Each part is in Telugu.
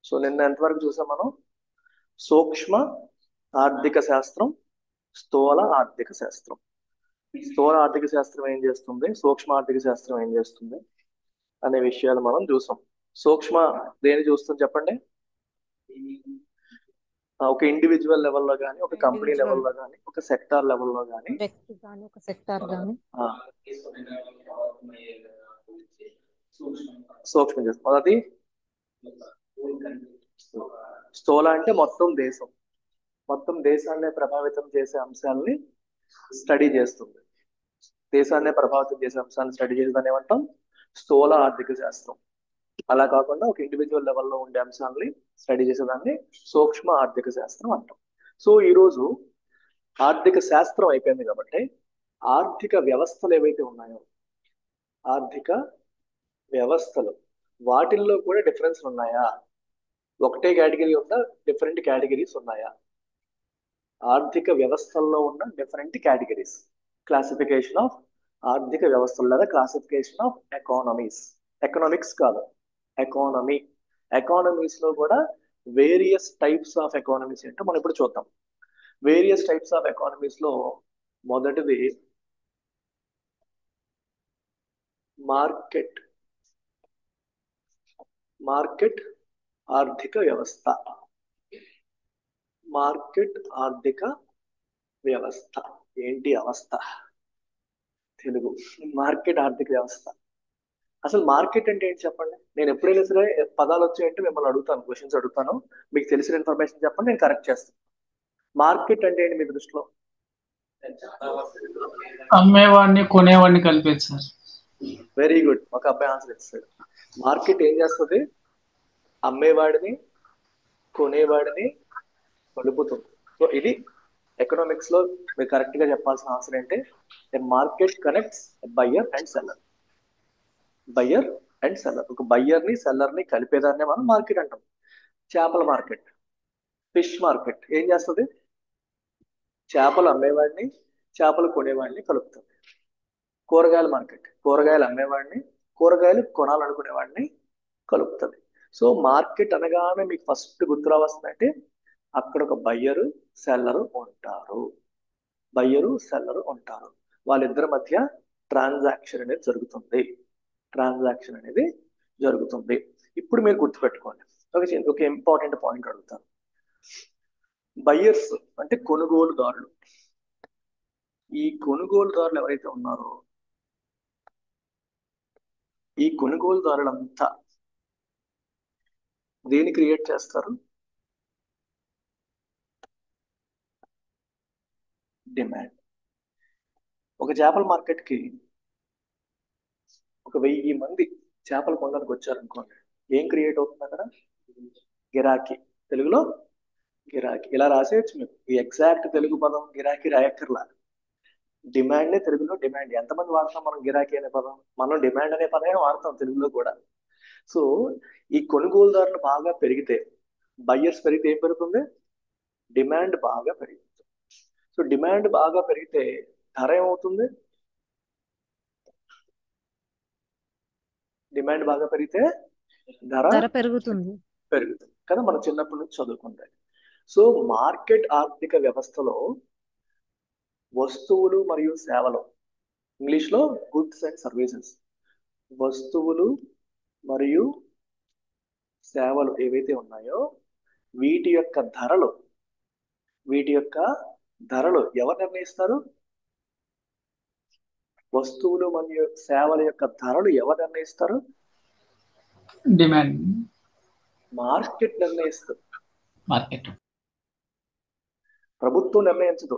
సో నిన్న ఎంతవరకు చూసాం మనం? సూక్ష్మ ఆర్థిక శాస్త్రం, స్థూల ఆర్థిక శాస్త్రం. స్థూల ఆర్థిక శాస్త్రం ఏం చేస్తుంది, సూక్ష్మ ఆర్థిక శాస్త్రం ఏం చేస్తుంది అనే విషయాలు మనం చూసాం. సూక్ష్మ దేని చూస్తుంది చెప్పండి? ఒక ఇండివిజువల్ లెవెల్లో కానీ, ఒక కంపెనీ ఇండివిజువల్ లెవెల్లో కానీ, ఒక సెక్టార్ లెవెల్లో కానీ వ్యక్తి కానీ ఒక సెక్టార్ కానీ సూక్ష్మం చేస్తుంది. అది స్థూల అంటే మొత్తం దేశం, మొత్తం దేశాన్ని ప్రభావితం చేసే అంశాలని స్టడీ చేస్తుంది. దేశాన్ని ప్రభావితం చేసే అంశాలను స్టడీ చేసేదాన్ని ఏమంటాం? స్థూల ఆర్థిక శాస్త్రం. అలా కాకుండా ఒక ఇండివిజువల్ లెవెల్లో ఉండే అంశాలని స్టడీ చేసేదాన్ని సూక్ష్మ ఆర్థిక శాస్త్రం అంటాం. సో ఈరోజు ఆర్థిక శాస్త్రం అయిపోయింది కాబట్టి ఆర్థిక వ్యవస్థలు ఏవైతే ఉన్నాయో, ఆర్థిక వ్యవస్థలు, వాటిల్లో కూడా డిఫరెన్స్ ఉన్నాయా? ఒకటే కేటగిరీ ఉందా, డిఫరెంట్ కేటగిరీస్ ఉన్నాయా? ఆర్థిక వ్యవస్థల్లో ఉన్న డిఫరెంట్ కేటగిరీస్, క్లాసిఫికేషన్ ఆఫ్ ఆర్థిక వ్యవస్థలు లేదా క్లాసిఫికేషన్ ఆఫ్ ఎకానమీస్. ఎకనామిక్స్ కాదు, ఎకానమీ. ఎకానమీస్ లో కూడా వేరియస్ టైప్స్ ఆఫ్ ఎకానమీస్ ఏంటో మనం ఇప్పుడు చూద్దాం. వేరియస్ టైప్స్ ఆఫ్ ఎకానమీస్ లో మొదటిది మార్కెట్. మార్కెట్ ఆర్థిక వ్యవస్థ. మార్కెట్ ఆర్థిక వ్యవస్థ ఏంటి అవస్థ? తెలుగు మార్కెట్ ఆర్థిక వ్యవస్థ. అసలు మార్కెట్ అంటే ఏంటి చెప్పండి? నేను ఎప్పుడైనా సరే పదాలు వచ్చాయంటే మిమ్మల్ని అడుగుతాను, క్వశ్చన్స్ అడుగుతాను, మీకు తెలిసిన ఇన్ఫర్మేషన్ చెప్పండి, నేను కరెక్ట్ చేస్తాను. మార్కెట్ అంటే ఏంటి మీ దృష్టిలో? అమ్మేవాడిని కొనేవాడిని కలిపేది సార్. వెరీ గుడ్, ఒక అబ్బాయి ఆన్సర్ ఇస్తాడు. మార్కెట్ ఏం చేస్తుంది? అమ్మేవాడిని కొనేవాడిని కలుపుతుంది. సో ఇది ఎకనామిక్స్ లో మీరు కరెక్ట్ గా చెప్పాల్సిన ఆన్సర్ ఏంటి? Market connects buyer and seller. Buyer and seller, ఒక బయ్యర్ ని సెల్లర్ ని కలిపేదాన్నే మనం మార్కెట్ అంటాం. చేపల మార్కెట్, ఫిష్ మార్కెట్ ఏం చేస్తుంది? చేపలు అమ్మేవాడిని చేపలు కొనేవాడిని కలుపుతుంది. కూరగాయల మార్కెట్, కూరగాయలు అమ్మేవాడిని కూరగాయలు కొనాలనుకునేవాడిని కలుపుతుంది. సో మార్కెట్ అనగానే మీకు ఫస్ట్ గుర్తు రావాల్సిందంటే అక్కడ ఒక బయ్యరు సెల్లరు ఉంటారు. బయ్యరు సెల్లరు ఉంటారు, వాళ్ళిద్దరి మధ్య ట్రాన్సాక్షన్ అనేది జరుగుతుంది. ట్రాన్సాక్షన్ అనేది జరుగుతుంది. ఇప్పుడు మీరు గుర్తుపెట్టుకోండి, ఒక ఇంపార్టెంట్ పాయింట్ అడుగుతాను. బయ్యర్స్ అంటే కొనుగోలుదారులు. ఈ కొనుగోలుదారులు ఎవరైతే ఉన్నారో, ఈ కొనుగోలుదారులంతా దేని క్రియేట్ చేస్తారు? డిమాండ్. ఒక చేపల మార్కెట్కి ఒక 1000 మంది చేపలు కొనడానికి వచ్చారనుకోండి, ఏం క్రియేట్ అవుతుంది అక్కడ? గిరాకీ. తెలుగులో గిరాకీ. ఇలా రాసేయచ్చు మీకు, ఈ ఎగ్జాక్ట్ తెలుగు పదం గిరాకీ రాయక్కర్లా. డిమాండ్ తెలుగులో డిమాండ్. ఎంతమంది వాడతాం మనం గిరాకీ అనే పదం? మనం డిమాండ్ అనే పదమే వాడతాం తెలుగులో కూడా. సో ఈ కొనుగోలుదారులు బాగా పెరిగితే, బయ్యర్స్ పెరిగితే ఏం పెరుగుతుంది? డిమాండ్ బాగా పెరుగుతుంది. సో డిమాండ్ బాగా పెరిగితే ధర ఏమవుతుంది? డిమాండ్ బాగా పెరిగితే ధర పెరుగుతుంది పెరుగుతుంది కదా, మనం చిన్నప్పటి నుంచి చదువుకుంటాం. సో మార్కెట్ ఆర్థిక వ్యవస్థలో వస్తువులు మరియు సేవలు, ఇంగ్లీష్ లో గుడ్స్ అండ్ సర్వీసెస్, వస్తువులు మరియు సేవలు ఏవైతే ఉన్నాయో వీటి యొక్క ధరలు, వీటి యొక్క ధరలు ఎవరు నిర్ణయిస్తారు? వస్తువులు మరియు సేవల యొక్క ధరలు ఎవరు నిర్ణయిస్తారు? డిమాండ్, మార్కెట్ నిర్ణయిస్తుంది. మార్కెట్. ప్రభుత్వం నిర్ణయించదు,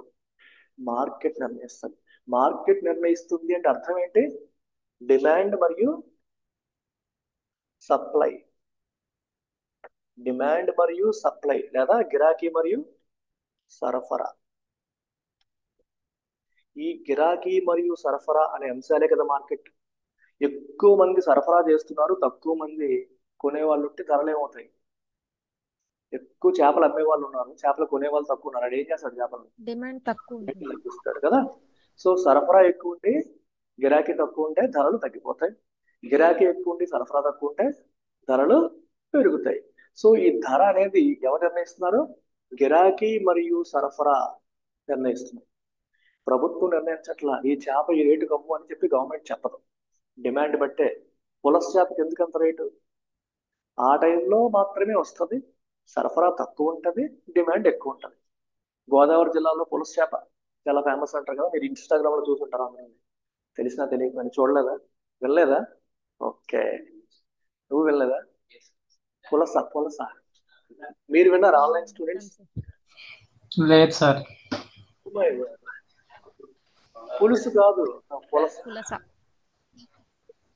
మార్కెట్ నిర్ణయిస్తుంది. మార్కెట్ నిర్ణయిస్తుంది అంటే అర్థం ఏంటి? డిమాండ్ మరియు సప్లై. డిమాండ్ మరియు సప్లై లేదా గిరాకీ మరియు సరఫరా. ఈ గిరాకీ మరియు సరఫరా అనే అంశాలే కదా మార్కెట్. ఎక్కువ మంది సరఫరా చేస్తున్నారు, తక్కువ మంది కొనేవాళ్ళు ఉంటే ధరలు ఏమవుతాయి? ఎక్కువ చేపలు అమ్మే వాళ్ళు ఉన్నారు, చేపలు కొనే వాళ్ళు తక్కువ ఉన్నారు, అది ఏం చేస్తాడు? చేపలు డిమాండ్ తక్కువ తగ్గిస్తాడు కదా. సో సరఫరా ఎక్కువ ఉండి గిరాకీ తక్కువ ఉంటే ధరలు తగ్గిపోతాయి, గిరాకీ ఎక్కువ ఉండి సరఫరా తక్కువ ఉంటే ధరలు పెరుగుతాయి. సో ఈ ధర అనేది ఎవరు నిర్ణయిస్తున్నారు? గిరాకీ మరియు సరఫరా నిర్ణయిస్తున్నారు. ప్రభుత్వం నిర్ణయించట్లా ఈ చేప ఈ రేటు కమ్ము అని చెప్పి గవర్నమెంట్ చెప్పదు. డిమాండ్ బట్టే. పులస చేపకి ఎందుకు అంత రేటు? ఆ టైంలో మాత్రమే వస్తుంది, సరఫరా తక్కువ ఉంటుంది, డిమాండ్ ఎక్కువ ఉంటుంది. గోదావరి జిల్లాలో పులస చేప చాలా ఫేమస్ అంటారు కదా, మీరు ఇన్స్టాగ్రామ్ లో చూసుంటారు అందరూ. తెలిసినా తెలియకపోయినా చూడలేదా? వెళ్ళలేదా? ఓకే, నువ్వు వెళ్ళలేదా? పులస పులస మీరు విన్నారా ఆన్లైన్ స్టూడెంట్స్? లేదు సార్. పులుసు కాదు, పులస. పులస.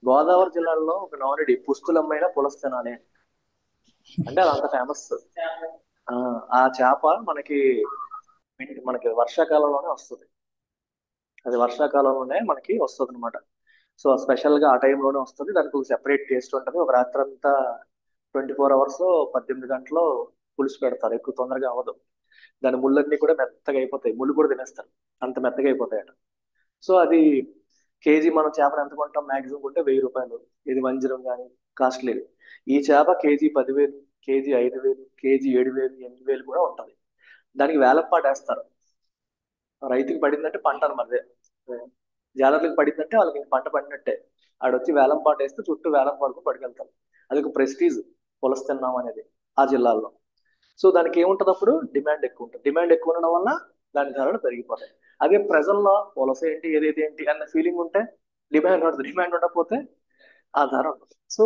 గోదావరి జిల్లాలో ఒక నానుడి పుస్తులమ్మైన పులస తినాలి అంటే అది అంత ఫేమస్. ఆ చేప మనకి మనకి వర్షాకాలంలోనే వస్తుంది. అది వర్షాకాలంలోనే మనకి వస్తుంది అనమాట. సో స్పెషల్ గా ఆ టైంలోనే వస్తుంది. దానికి ఒక సెపరేట్ టేస్ట్ ఉంటుంది. ఒక రాత్రంతా 24 hours 18 గంటలు పులుసు పెడతారు. ఎక్కువ తొందరగా అవ్వదు. దాని ముళ్ళన్నీ కూడా మెత్తగా అయిపోతాయి. ముళ్ళు కూడా తినేస్తారు, అంత మెత్తగా అయిపోతాయట. సో అది కేజీ మనం చేపలు ఎంత కొంటాం? మాక్సిమం కొంటే 1000 రూపాయలు. ఇది వంజరం కానీ కాస్ట్లీ. ఈ చేప కేజీ 10,000, కేజీ 5,000, కేజీ 7,000, 8,000 కూడా ఉంటుంది. దానికి వేలంపాట వేస్తారు. రైతుకి పడిందంటే పంట అనమాట. జాలర్లకు పడిందంటే వాళ్ళకి పంట పడినట్టే. ఆడొచ్చి వేలం పాట వేస్తే చుట్టూ వేలం పాడుకు పట్టుకెళ్తారు. అది ఒక ప్రెస్టీజ్, పులస తిన్నాం అనేది ఆ జిల్లాల్లో. సో దానికి ఏముంటది అప్పుడు? డిమాండ్ ఎక్కువ ఉంటుంది. డిమాండ్ ఎక్కువ ఉండడం వల్ల దాని ధరలు పెరిగిపోతాయి. అదే ప్రజల్లో పులస ఏంటి ఏదైతే ఏంటి అన్న ఫీలింగ్ ఉంటే డిమాండ్ ఉండదు. డిమాండ్ ఉండకపోతే ఆ ధర ఉండదు. సో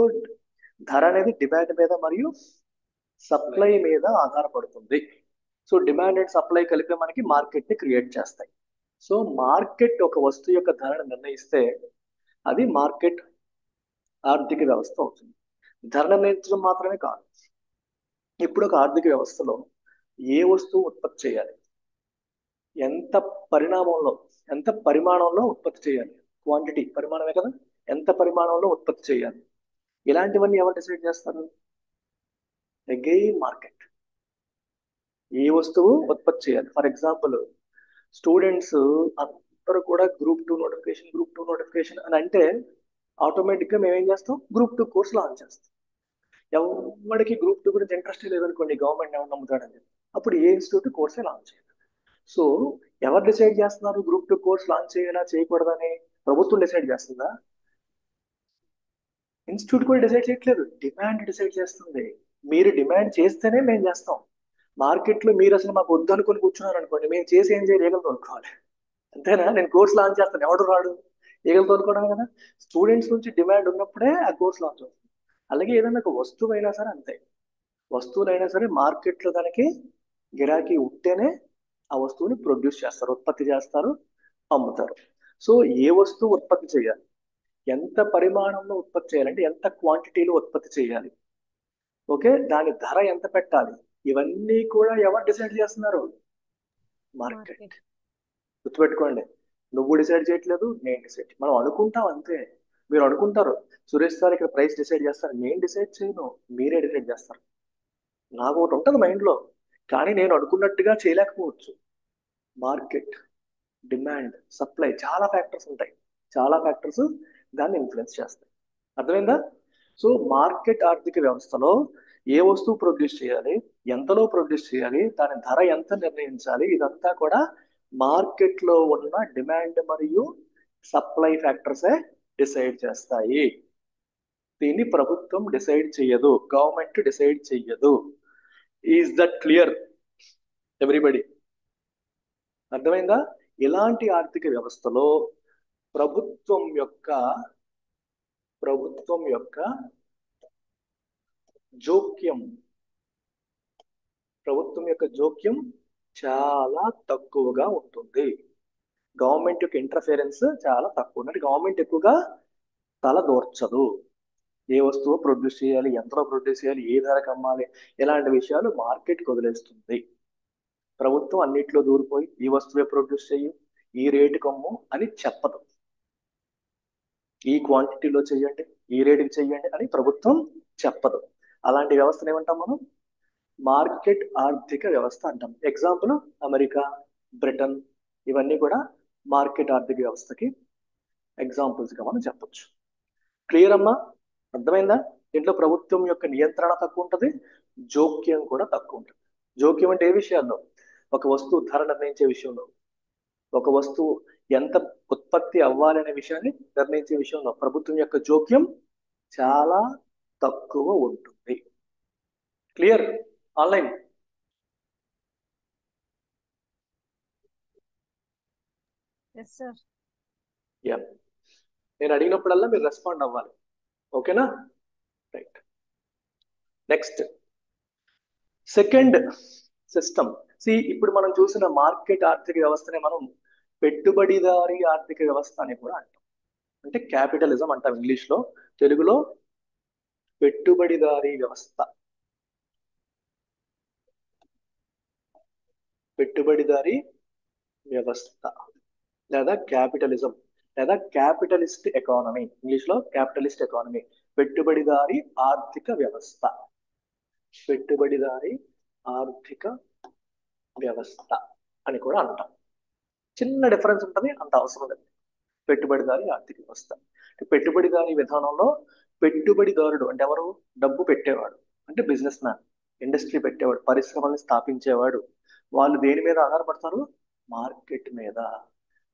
ధర అనేది డిమాండ్ మీద మరియు సప్లై మీద ఆధారపడుతుంది. సో డిమాండ్ అండ్ సప్లై కలిపి మనకి మార్కెట్ ని క్రియేట్ చేస్తాయి. సో మార్కెట్ ఒక వస్తువు యొక్క ధరను నిర్ణయిస్తే అది మార్కెట్ ఆర్థిక వ్యవస్థ అవుతుంది. ధర నిర్ణయించడం మాత్రమే కాదు, ఇప్పుడు ఒక ఆర్థిక వ్యవస్థలో ఏ వస్తువు ఉత్పత్తి చేయాలి, ఎంత పరిణామంలో, ఎంత పరిమాణంలో ఉత్పత్తి చేయాలి, క్వాంటిటీ పరిమాణమే కదా, ఎంత పరిమాణంలో ఉత్పత్తి చేయాలి, ఇలాంటివన్నీ ఎవరు డిసైడ్ చేస్తారు? Again market. ఏ వస్తువు ఉత్పత్తి చేయాలి. ఫర్ ఎగ్జాంపుల్ స్టూడెంట్స్ అందరూ కూడా గ్రూప్ టూ నోటిఫికేషన్ అని అంటే ఆటోమేటిక్ గా మేము ఏం చేస్తాం? గ్రూప్ 2 కోర్స్ లాంచ్ చేస్తాం. ఎవరికి గ్రూప్ 2 గురించి ఇంట్రెస్ట్ లేదనుకోండి, గవర్నమెంట్ ఎవరు నమ్ముతాడని చెప్పి అప్పుడు ఏ ఇన్స్టిట్యూట్ కోర్సే లాంచ్ చేయాలి. సో ఎవరు డిసైడ్ చేస్తున్నారు గ్రూప్ 2 కోర్స్ లాంచ్ చేయాలా చేయకూడదని? ప్రభుత్వం డిసైడ్ చేస్తుందా? ఇన్స్టిట్యూట్ కూడా డిసైడ్ చేయట్లేదు, డిమాండ్ డిసైడ్ చేస్తుంది. మీరు డిమాండ్ చేస్తేనే మేము చేస్తాం. మార్కెట్లో మీరు అసలు మాకు వద్దు అనుకుని కూర్చున్నారు అనుకోండి, మేము చేసి ఏం చేయాలి? ఈగలు తోలుకోవాలి. అంతేనా? నేను కోర్స్ లాంచ్ చేస్తాను, ఎవడు రాడు? ఈగలు తోలుకోవడం కదా. స్టూడెంట్స్ నుంచి డిమాండ్ ఉన్నప్పుడే ఆ కోర్స్ లాంచ్ అవుతుంది. అలాగే ఏదైనా ఒక వస్తువు అయినా సరే అంతే. వస్తువులైనా సరే మార్కెట్లో దానికి గిరాకీ ఉంటేనే ఆ వస్తువుని ప్రొడ్యూస్ చేస్తారు, ఉత్పత్తి చేస్తారు, అమ్ముతారు. సో ఏ వస్తువు ఉత్పత్తి చేయాలి, ఎంత పరిమాణంలో ఉత్పత్తి చేయాలంటే ఎంత క్వాంటిటీలో ఉత్పత్తి చేయాలి, ఓకే, దాని ధర ఎంత పెట్టాలి, ఇవన్నీ కూడా ఎవరు డిసైడ్ చేస్తున్నారు? మార్కెట్. గుర్తుపెట్టుకోండి, నువ్వు డిసైడ్ చేయట్లేదు, నేను డిసైడ్, మనం అనుకుంటాం అంతే. మీరు అనుకుంటారు సురేష్ సార్ ఇక్కడ ప్రైస్ డిసైడ్ చేస్తారు. నేను డిసైడ్ చేయను, మీరే డిసైడ్ చేస్తారు. నాకు ఒకటి ఉంటుంది మైండ్లో, కానీ నేను అనుకున్నట్టుగా చేయలేకపోవచ్చు. మార్కెట్, డిమాండ్, సప్లై, చాలా ఫ్యాక్టర్స్ ఉంటాయి. చాలా ఫ్యాక్టర్స్ దాన్ని ఇన్ఫ్లుయెన్స్ చేస్తాయి. అర్థమైందా? సో మార్కెట్ ఆర్థిక వ్యవస్థలో ఏ వస్తువు ప్రొడ్యూస్ చేయాలి, ఎంతలో ప్రొడ్యూస్ చేయాలి, దాని ధర ఎంత నిర్ణయించాలి, ఇదంతా కూడా మార్కెట్లో ఉన్న డిమాండ్ మరియు సప్లై ఫ్యాక్టర్సే డిసైడ్ చేస్తాయి. దీన్ని ప్రభుత్వం డిసైడ్ చేయదు, గవర్నమెంట్ డిసైడ్ చెయ్యదు. Is that clear everybody? అర్థమైందా? ఇలాంటి ఆర్థిక వ్యవస్థలో ప్రభుత్వం యొక్క జోక్యం చాలా తక్కువగా ఉంటుంది. గవర్నమెంట్ యొక్క ఇంటర్ఫియరెన్స్ చాలా తక్కువ ఉంటుంది. గవర్నమెంట్ ఎక్కువగా తల దూర్చదు. ఏ వస్తువు ప్రొడ్యూస్ చేయాలి, ఎంతలో ప్రొడ్యూస్ చేయాలి, ఏ ధరకు అమ్మాలి, ఇలాంటి విషయాలు మార్కెట్కి వదిలేస్తుంది. ప్రభుత్వం అన్నిట్లో దూరిపోయి ఈ వస్తువే ప్రొడ్యూస్ చెయ్యి, ఈ రేటు కమ్ము అని చెప్పదు. ఈ క్వాంటిటీలో చెయ్యండి, ఈ రేటుకి చెయ్యండి అని ప్రభుత్వం చెప్పదు. అలాంటి వ్యవస్థను ఏమంటాం మనం? మార్కెట్ ఆర్థిక వ్యవస్థ అంటాం. ఎగ్జాంపుల్ అమెరికా, బ్రిటన్, ఇవన్నీ కూడా మార్కెట్ ఆర్థిక వ్యవస్థకి ఎగ్జాంపుల్స్ గా మనం చెప్పొచ్చు. క్లియర్ అమ్మా? అర్థమైందా? దీంట్లో ప్రభుత్వం యొక్క నియంత్రణ తక్కువ ఉంటుంది, జోక్యం కూడా తక్కువ ఉంటుంది. జోక్యం అంటే ఏ విషయాల్లో? ఒక వస్తువు ధర నిర్ణయించే విషయంలో, ఒక వస్తువు ఎంత ఉత్పత్తి అవ్వాలనే విషయాన్ని నిర్ణయించే విషయంలో ప్రభుత్వం యొక్క జోక్యం చాలా తక్కువ ఉంటుంది. Clear? Online yes sir. Yeah, నేను అడిగినప్పుడల్లా మీరు రెస్పాండ్ అవ్వాలి. ఓకేనా? రైట్. Next second system. ఇప్పుడు మనం చూసిన మార్కెట్ ఆర్థిక వ్యవస్థనే మనం పెట్టుబడిదారీ ఆర్థిక వ్యవస్థ అని కూడా అంటాం. అంటే క్యాపిటలిజం అంటాం ఇంగ్లీష్లో, తెలుగులో పెట్టుబడిదారీ వ్యవస్థ. పెట్టుబడిదారీ వ్యవస్థ లేదా క్యాపిటలిజం లేదా క్యాపిటలిస్ట్ ఎకానమీ, ఇంగ్లీష్లో క్యాపిటలిస్ట్ ఎకానమీ, పెట్టుబడిదారీ ఆర్థిక వ్యవస్థ. పెట్టుబడిదారీ ఆర్థిక వ్యవస్థ అని కూడా అంటాం. చిన్న డిఫరెన్స్ ఉంటుంది, అంత అవసరం లేదు. పెట్టుబడిదారీ ఆర్థిక వ్యవస్థ, పెట్టుబడిదారీ విధానంలో పెట్టుబడిదారుడు అంటే ఎవరు? డబ్బు పెట్టేవాడు అంటే బిజినెస్ మ్యాన్, ఇండస్ట్రీ పెట్టేవాడు, పరిశ్రమల్ని స్థాపించేవాడు. వాళ్ళు దేని మీద ఆధారపడతారు? మార్కెట్ మీద.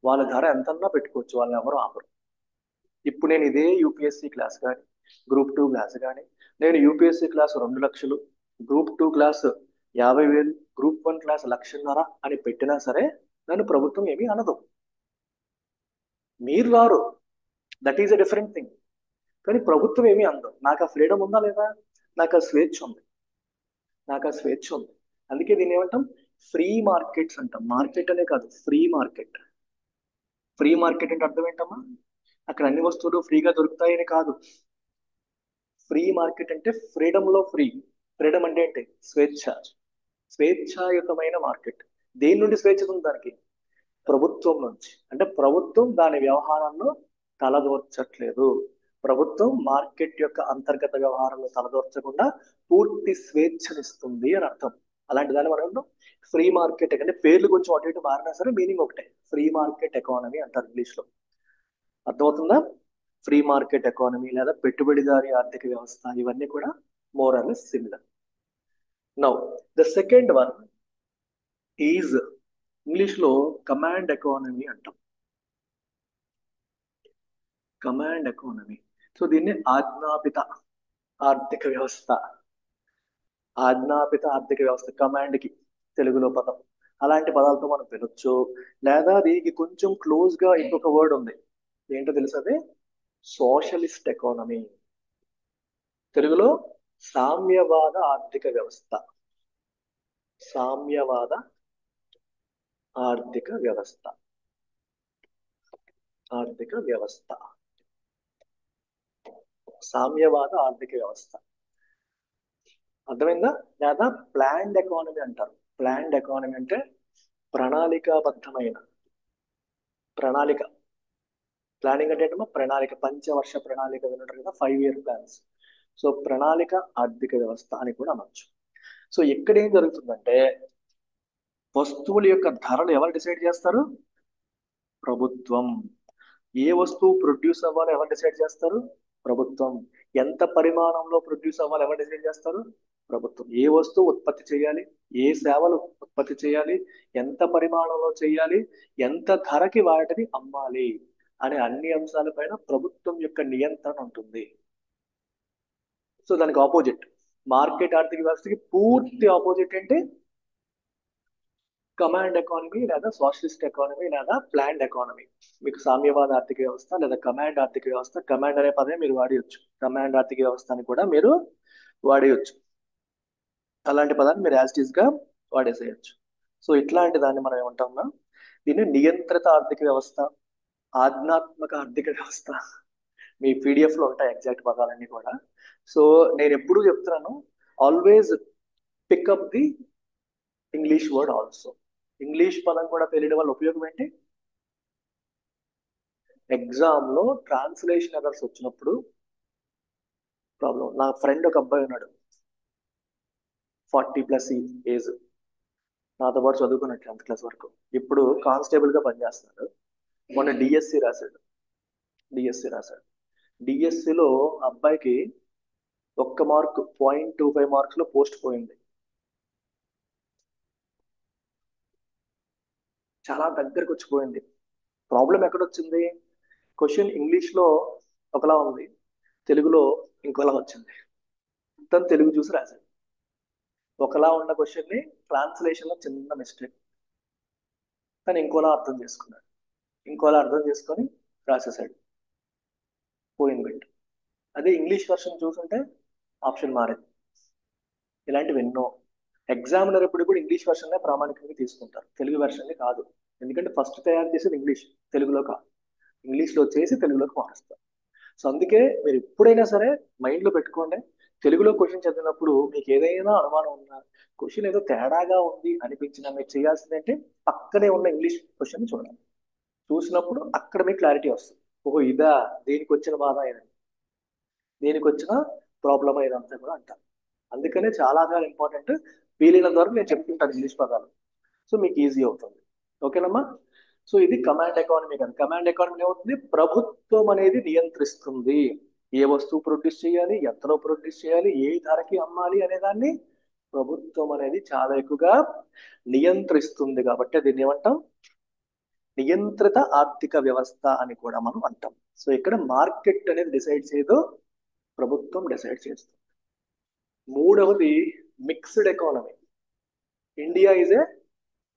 వాళ్ళ ధర ఎంతన్నా పెట్టుకోవచ్చు, వాళ్ళని ఎవరు ఆపరు. ఇప్పుడు నేను ఇదే యూపీఎస్సీ క్లాస్ కానీ, గ్రూప్ 2 క్లాస్ కానీ, నేను యూపీఎస్సీ క్లాస్ 2 లక్షలు, గ్రూప్ 2 క్లాస్ 50,000, గ్రూప్ 1 క్లాస్ 1,50,000 అని పెట్టినా సరే నన్ను ప్రభుత్వం ఏమీ అనదు. మీరు రారు, that is a different thing. కానీ ప్రభుత్వం ఏమీ అందదు. నాకు ఆ ఫ్రీడమ్ ఉందా లేదా? నాకు ఆ స్వేచ్ఛ ఉంది. నాకు ఆ స్వేచ్ఛ ఉంది. అందుకే దీన్ని ఏమంటాం? ఫ్రీ మార్కెట్స్ అంటాం. మార్కెట్ అనే కాదు, ఫ్రీ మార్కెట్. ఫ్రీ మార్కెట్ అంటే అర్థం ఏంటమ్మా? అక్కడ అన్ని వస్తువులు ఫ్రీగా దొరుకుతాయని కాదు. ఫ్రీ మార్కెట్ అంటే ఫ్రీడమ్ లో ఫ్రీ. ఫ్రీడమ్ అంటే ఏంటి? స్వేచ్ఛ. స్వేచ్ఛాయుతమైన మార్కెట్. దేని నుండి స్వేచ్ఛ ఉంది దానికి? ప్రభుత్వం నుంచి. అంటే ప్రభుత్వం దాని వ్యవహారాల్లో తలదూర్చట్లేదు. ప్రభుత్వం మార్కెట్ యొక్క అంతర్గత వ్యవహారంలో తలదూర్చకుండా పూర్తి స్వేచ్ఛనిస్తుంది అని అర్థం. అలాంటి దాన్ని మనం ఫ్రీ మార్కెట్. అంటే పేర్లు కొంచెం అటు ఇటు మారినా సరే మీనింగ్ ఒకటే. ఫ్రీ మార్కెట్ ఎకానమీ అంటారు ఇంగ్లీష్లో. అర్థమవుతుందా? ఫ్రీ మార్కెట్ ఎకానమీ లేదా పెట్టుబడిదారీ ఆర్థిక వ్యవస్థ, ఇవన్నీ కూడా more or less similar. Now the second one is ఇంగ్లీష్లో కమాండ్ ఎకానమీ అంటాం. Command economy. సో దీన్ని ఆజ్ఞాపిత ఆర్థిక వ్యవస్థ. ఆజ్ఞాపిత ఆర్థిక వ్యవస్థ, కమాండ్కి తెలుగులో పదం. అలాంటి పదాలతో మనం పిలవచ్చు. లేదా దీనికి కొంచెం క్లోజ్ గా ఇంకొక వర్డ్ ఉంది. ఏంటో తెలుసు? అదే సోషలిస్ట్ ఎకానమీ. తెలుగులో సామ్యవాద ఆర్థిక వ్యవస్థ. సామ్యవాద ఆర్థిక వ్యవస్థ. ఆర్థిక వ్యవస్థ, సామ్యవాద ఆర్థిక వ్యవస్థ. అర్థమైందా? లేదా ప్లాన్డ్ ఎకానమీ అంటారు. ప్లాన్డ్ ఎకానమీ అంటే ప్రణాళికాబద్ధమైన. ప్రణాళిక, ప్లానింగ్ అంటే ఏంటమ్మా? ప్రణాళిక. పంచవర్ష ప్రణాళిక వినంటారు కదా, 5 year ప్లాన్స్. సో ప్రణాళిక ఆర్థిక వ్యవస్థ అని కూడా అనొచ్చు. సో ఇక్కడ ఏం జరుగుతుందంటే వస్తువుల యొక్క ధరలు ఎవరు డిసైడ్ చేస్తారు? ప్రభుత్వం. ఏ వస్తువు ప్రొడ్యూస్ అవ్వాలో ఎవరు డిసైడ్ చేస్తారు? ప్రభుత్వం. ఎంత పరిమాణంలో ప్రొడ్యూస్ అవ్వాలి ఎవరు డిసైడ్ చేస్తారు? ప్రభుత్వం. ఏ వస్తువు ఉత్పత్తి చేయాలి, ఏ సేవలు ఉత్పత్తి చేయాలి, ఎంత పరిమాణంలో చేయాలి, ఎంత ధరకి వాటిని అమ్మాలి అనే అన్ని అంశాలపైన ప్రభుత్వం యొక్క నియంత్రణ ఉంటుంది. సో దానికి ఆపోజిట్ మార్కెట్ ఆర్థిక వ్యవస్థకి పూర్తి ఆపోజిట్ ఏంటి? కమాండ్ ఎకానమీ లేదా సోషలిస్ట్ ఎకానమీ లేదా ప్లాన్డ్ ఎకానమీ. మీకు సామ్యవాద ఆర్థిక వ్యవస్థ లేదా కమాండ్ ఆర్థిక వ్యవస్థ. కమాండ్ అనే పదమే మీరు వాడేయచ్చు, కమాండ్ ఆర్థిక వ్యవస్థ అని కూడా మీరు వాడేయచ్చు. అలాంటి పదాన్ని మీరు యాజ్ గా వాడేసేయచ్చు. సో ఇట్లాంటి దాన్ని మనం ఏమంటామన్నా, దీన్ని నియంత్రిత ఆర్థిక వ్యవస్థ, ఆజ్ఞాత్మక ఆర్థిక వ్యవస్థ. మీ PDF లో ఉంటాయి ఎగ్జాక్ట్ పదాలన్నీ కూడా. సో నేను ఎప్పుడూ చెప్తున్నాను, always pickup the English word also. English పదం కూడా తెలియడం వల్ల ఉపయోగం ఏంటి? ఎగ్జామ్ లో ట్రాన్స్లేషన్ ఎర్రర్స్ వచ్చినప్పుడు ప్రాబ్లం. నా ఫ్రెండ్ ఒక అబ్బాయి ఉన్నాడు, 40+ ఏజ్, నాతో పాటు చదువుకున్నట్టు 10th క్లాస్ వరకు. ఇప్పుడు కానిస్టేబుల్ గా పనిచేస్తున్నాడు. మొన్న డిఎస్సి రాశాడు. డిఎస్సిలో అబ్బాయికి ఒక్క మార్క్ 0.25 మార్క్స్ లో పోస్ట్ పోయింది. చాలా దగ్గరకు వచ్చిపోయింది. ప్రాబ్లం ఎక్కడొచ్చింది? క్వశ్చన్ ఇంగ్లీష్ లో ఒకలా ఉంది, తెలుగులో ఇంకోలా వచ్చింది. తను తెలుగు చూసి రాశాడు. ఒకలా ఉన్న క్వశ్చన్ ని ట్రాన్స్లేషన్ లో చిన్న మిస్టేక్, తను ఇంకోలా అర్థం చేసుకున్నాడు. ఇంకోలా అర్థం చేసుకొని రాసేసాడు, పోయింది బిట్. అదే ఇంగ్లీష్ వర్షన్ చూసుంటే ఆప్షన్ మారేది. ఇలాంటివి ఎన్నో. ఎగ్జామినర్ ఎప్పుడు కూడా ఇంగ్లీష్ వర్షన్ ప్రామాణికంగా తీసుకుంటారు, తెలుగు వెర్షన్ కాదు. ఎందుకంటే ఫస్ట్ తయారు చేసేది ఇంగ్లీష్, తెలుగులో కాదు. ఇంగ్లీష్లో చేసి తెలుగులోకి మారుస్తారు. సో అందుకే మీరు ఎప్పుడైనా సరే మైండ్లో పెట్టుకోండి, తెలుగులో క్వశ్చన్ చదివినప్పుడు మీకు ఏదైనా అనుమానం ఉన్నా, క్వశ్చన్ ఏదో తేడాగా ఉంది అనిపించినా మీరు చేయాల్సింది అంటే పక్కనే ఉన్న ఇంగ్లీష్ క్వశ్చన్ చూడాలి. చూసినప్పుడు అక్కడ మీకు క్లారిటీ వస్తుంది. ఓహో ఇదా, దీనికి వచ్చిన బాధ ఇదని, దీనికి వచ్చిన ప్రాబ్లమ్ ఇదంతా కూడా అంటారు. అందుకనే చాలా చాలా ఇంపార్టెంట్. వీలైనంత వరకు నేను చెప్తుంటాను ఇంగ్లీష్ పదాలు, సో మీకు ఈజీ అవుతుంది. ఓకేనమ్మా? సో ఇది కమాండ్ ఎకానమీ కదా. కమాండ్ ఎకానమీ ఏమవుతుంది? ప్రభుత్వం అనేది నియంత్రిస్తుంది. ఏ వస్తువు ప్రొడ్యూస్ చేయాలి, ఎంతలో ప్రొడ్యూస్ చేయాలి, ఏ ధరకి అమ్మాలి అనే దాన్ని ప్రభుత్వం అనేది చాలా ఎక్కువగా నియంత్రిస్తుంది. కాబట్టి దీన్ని ఏమంటాం? నియంత్రిత ఆర్థిక వ్యవస్థ అని కూడా మనం అంటాం. సో ఇక్కడ మార్కెట్ అనేది డిసైడ్ చేయదు, ప్రభుత్వం డిసైడ్ చేస్తుంది. మూడవది mixed economy. India is a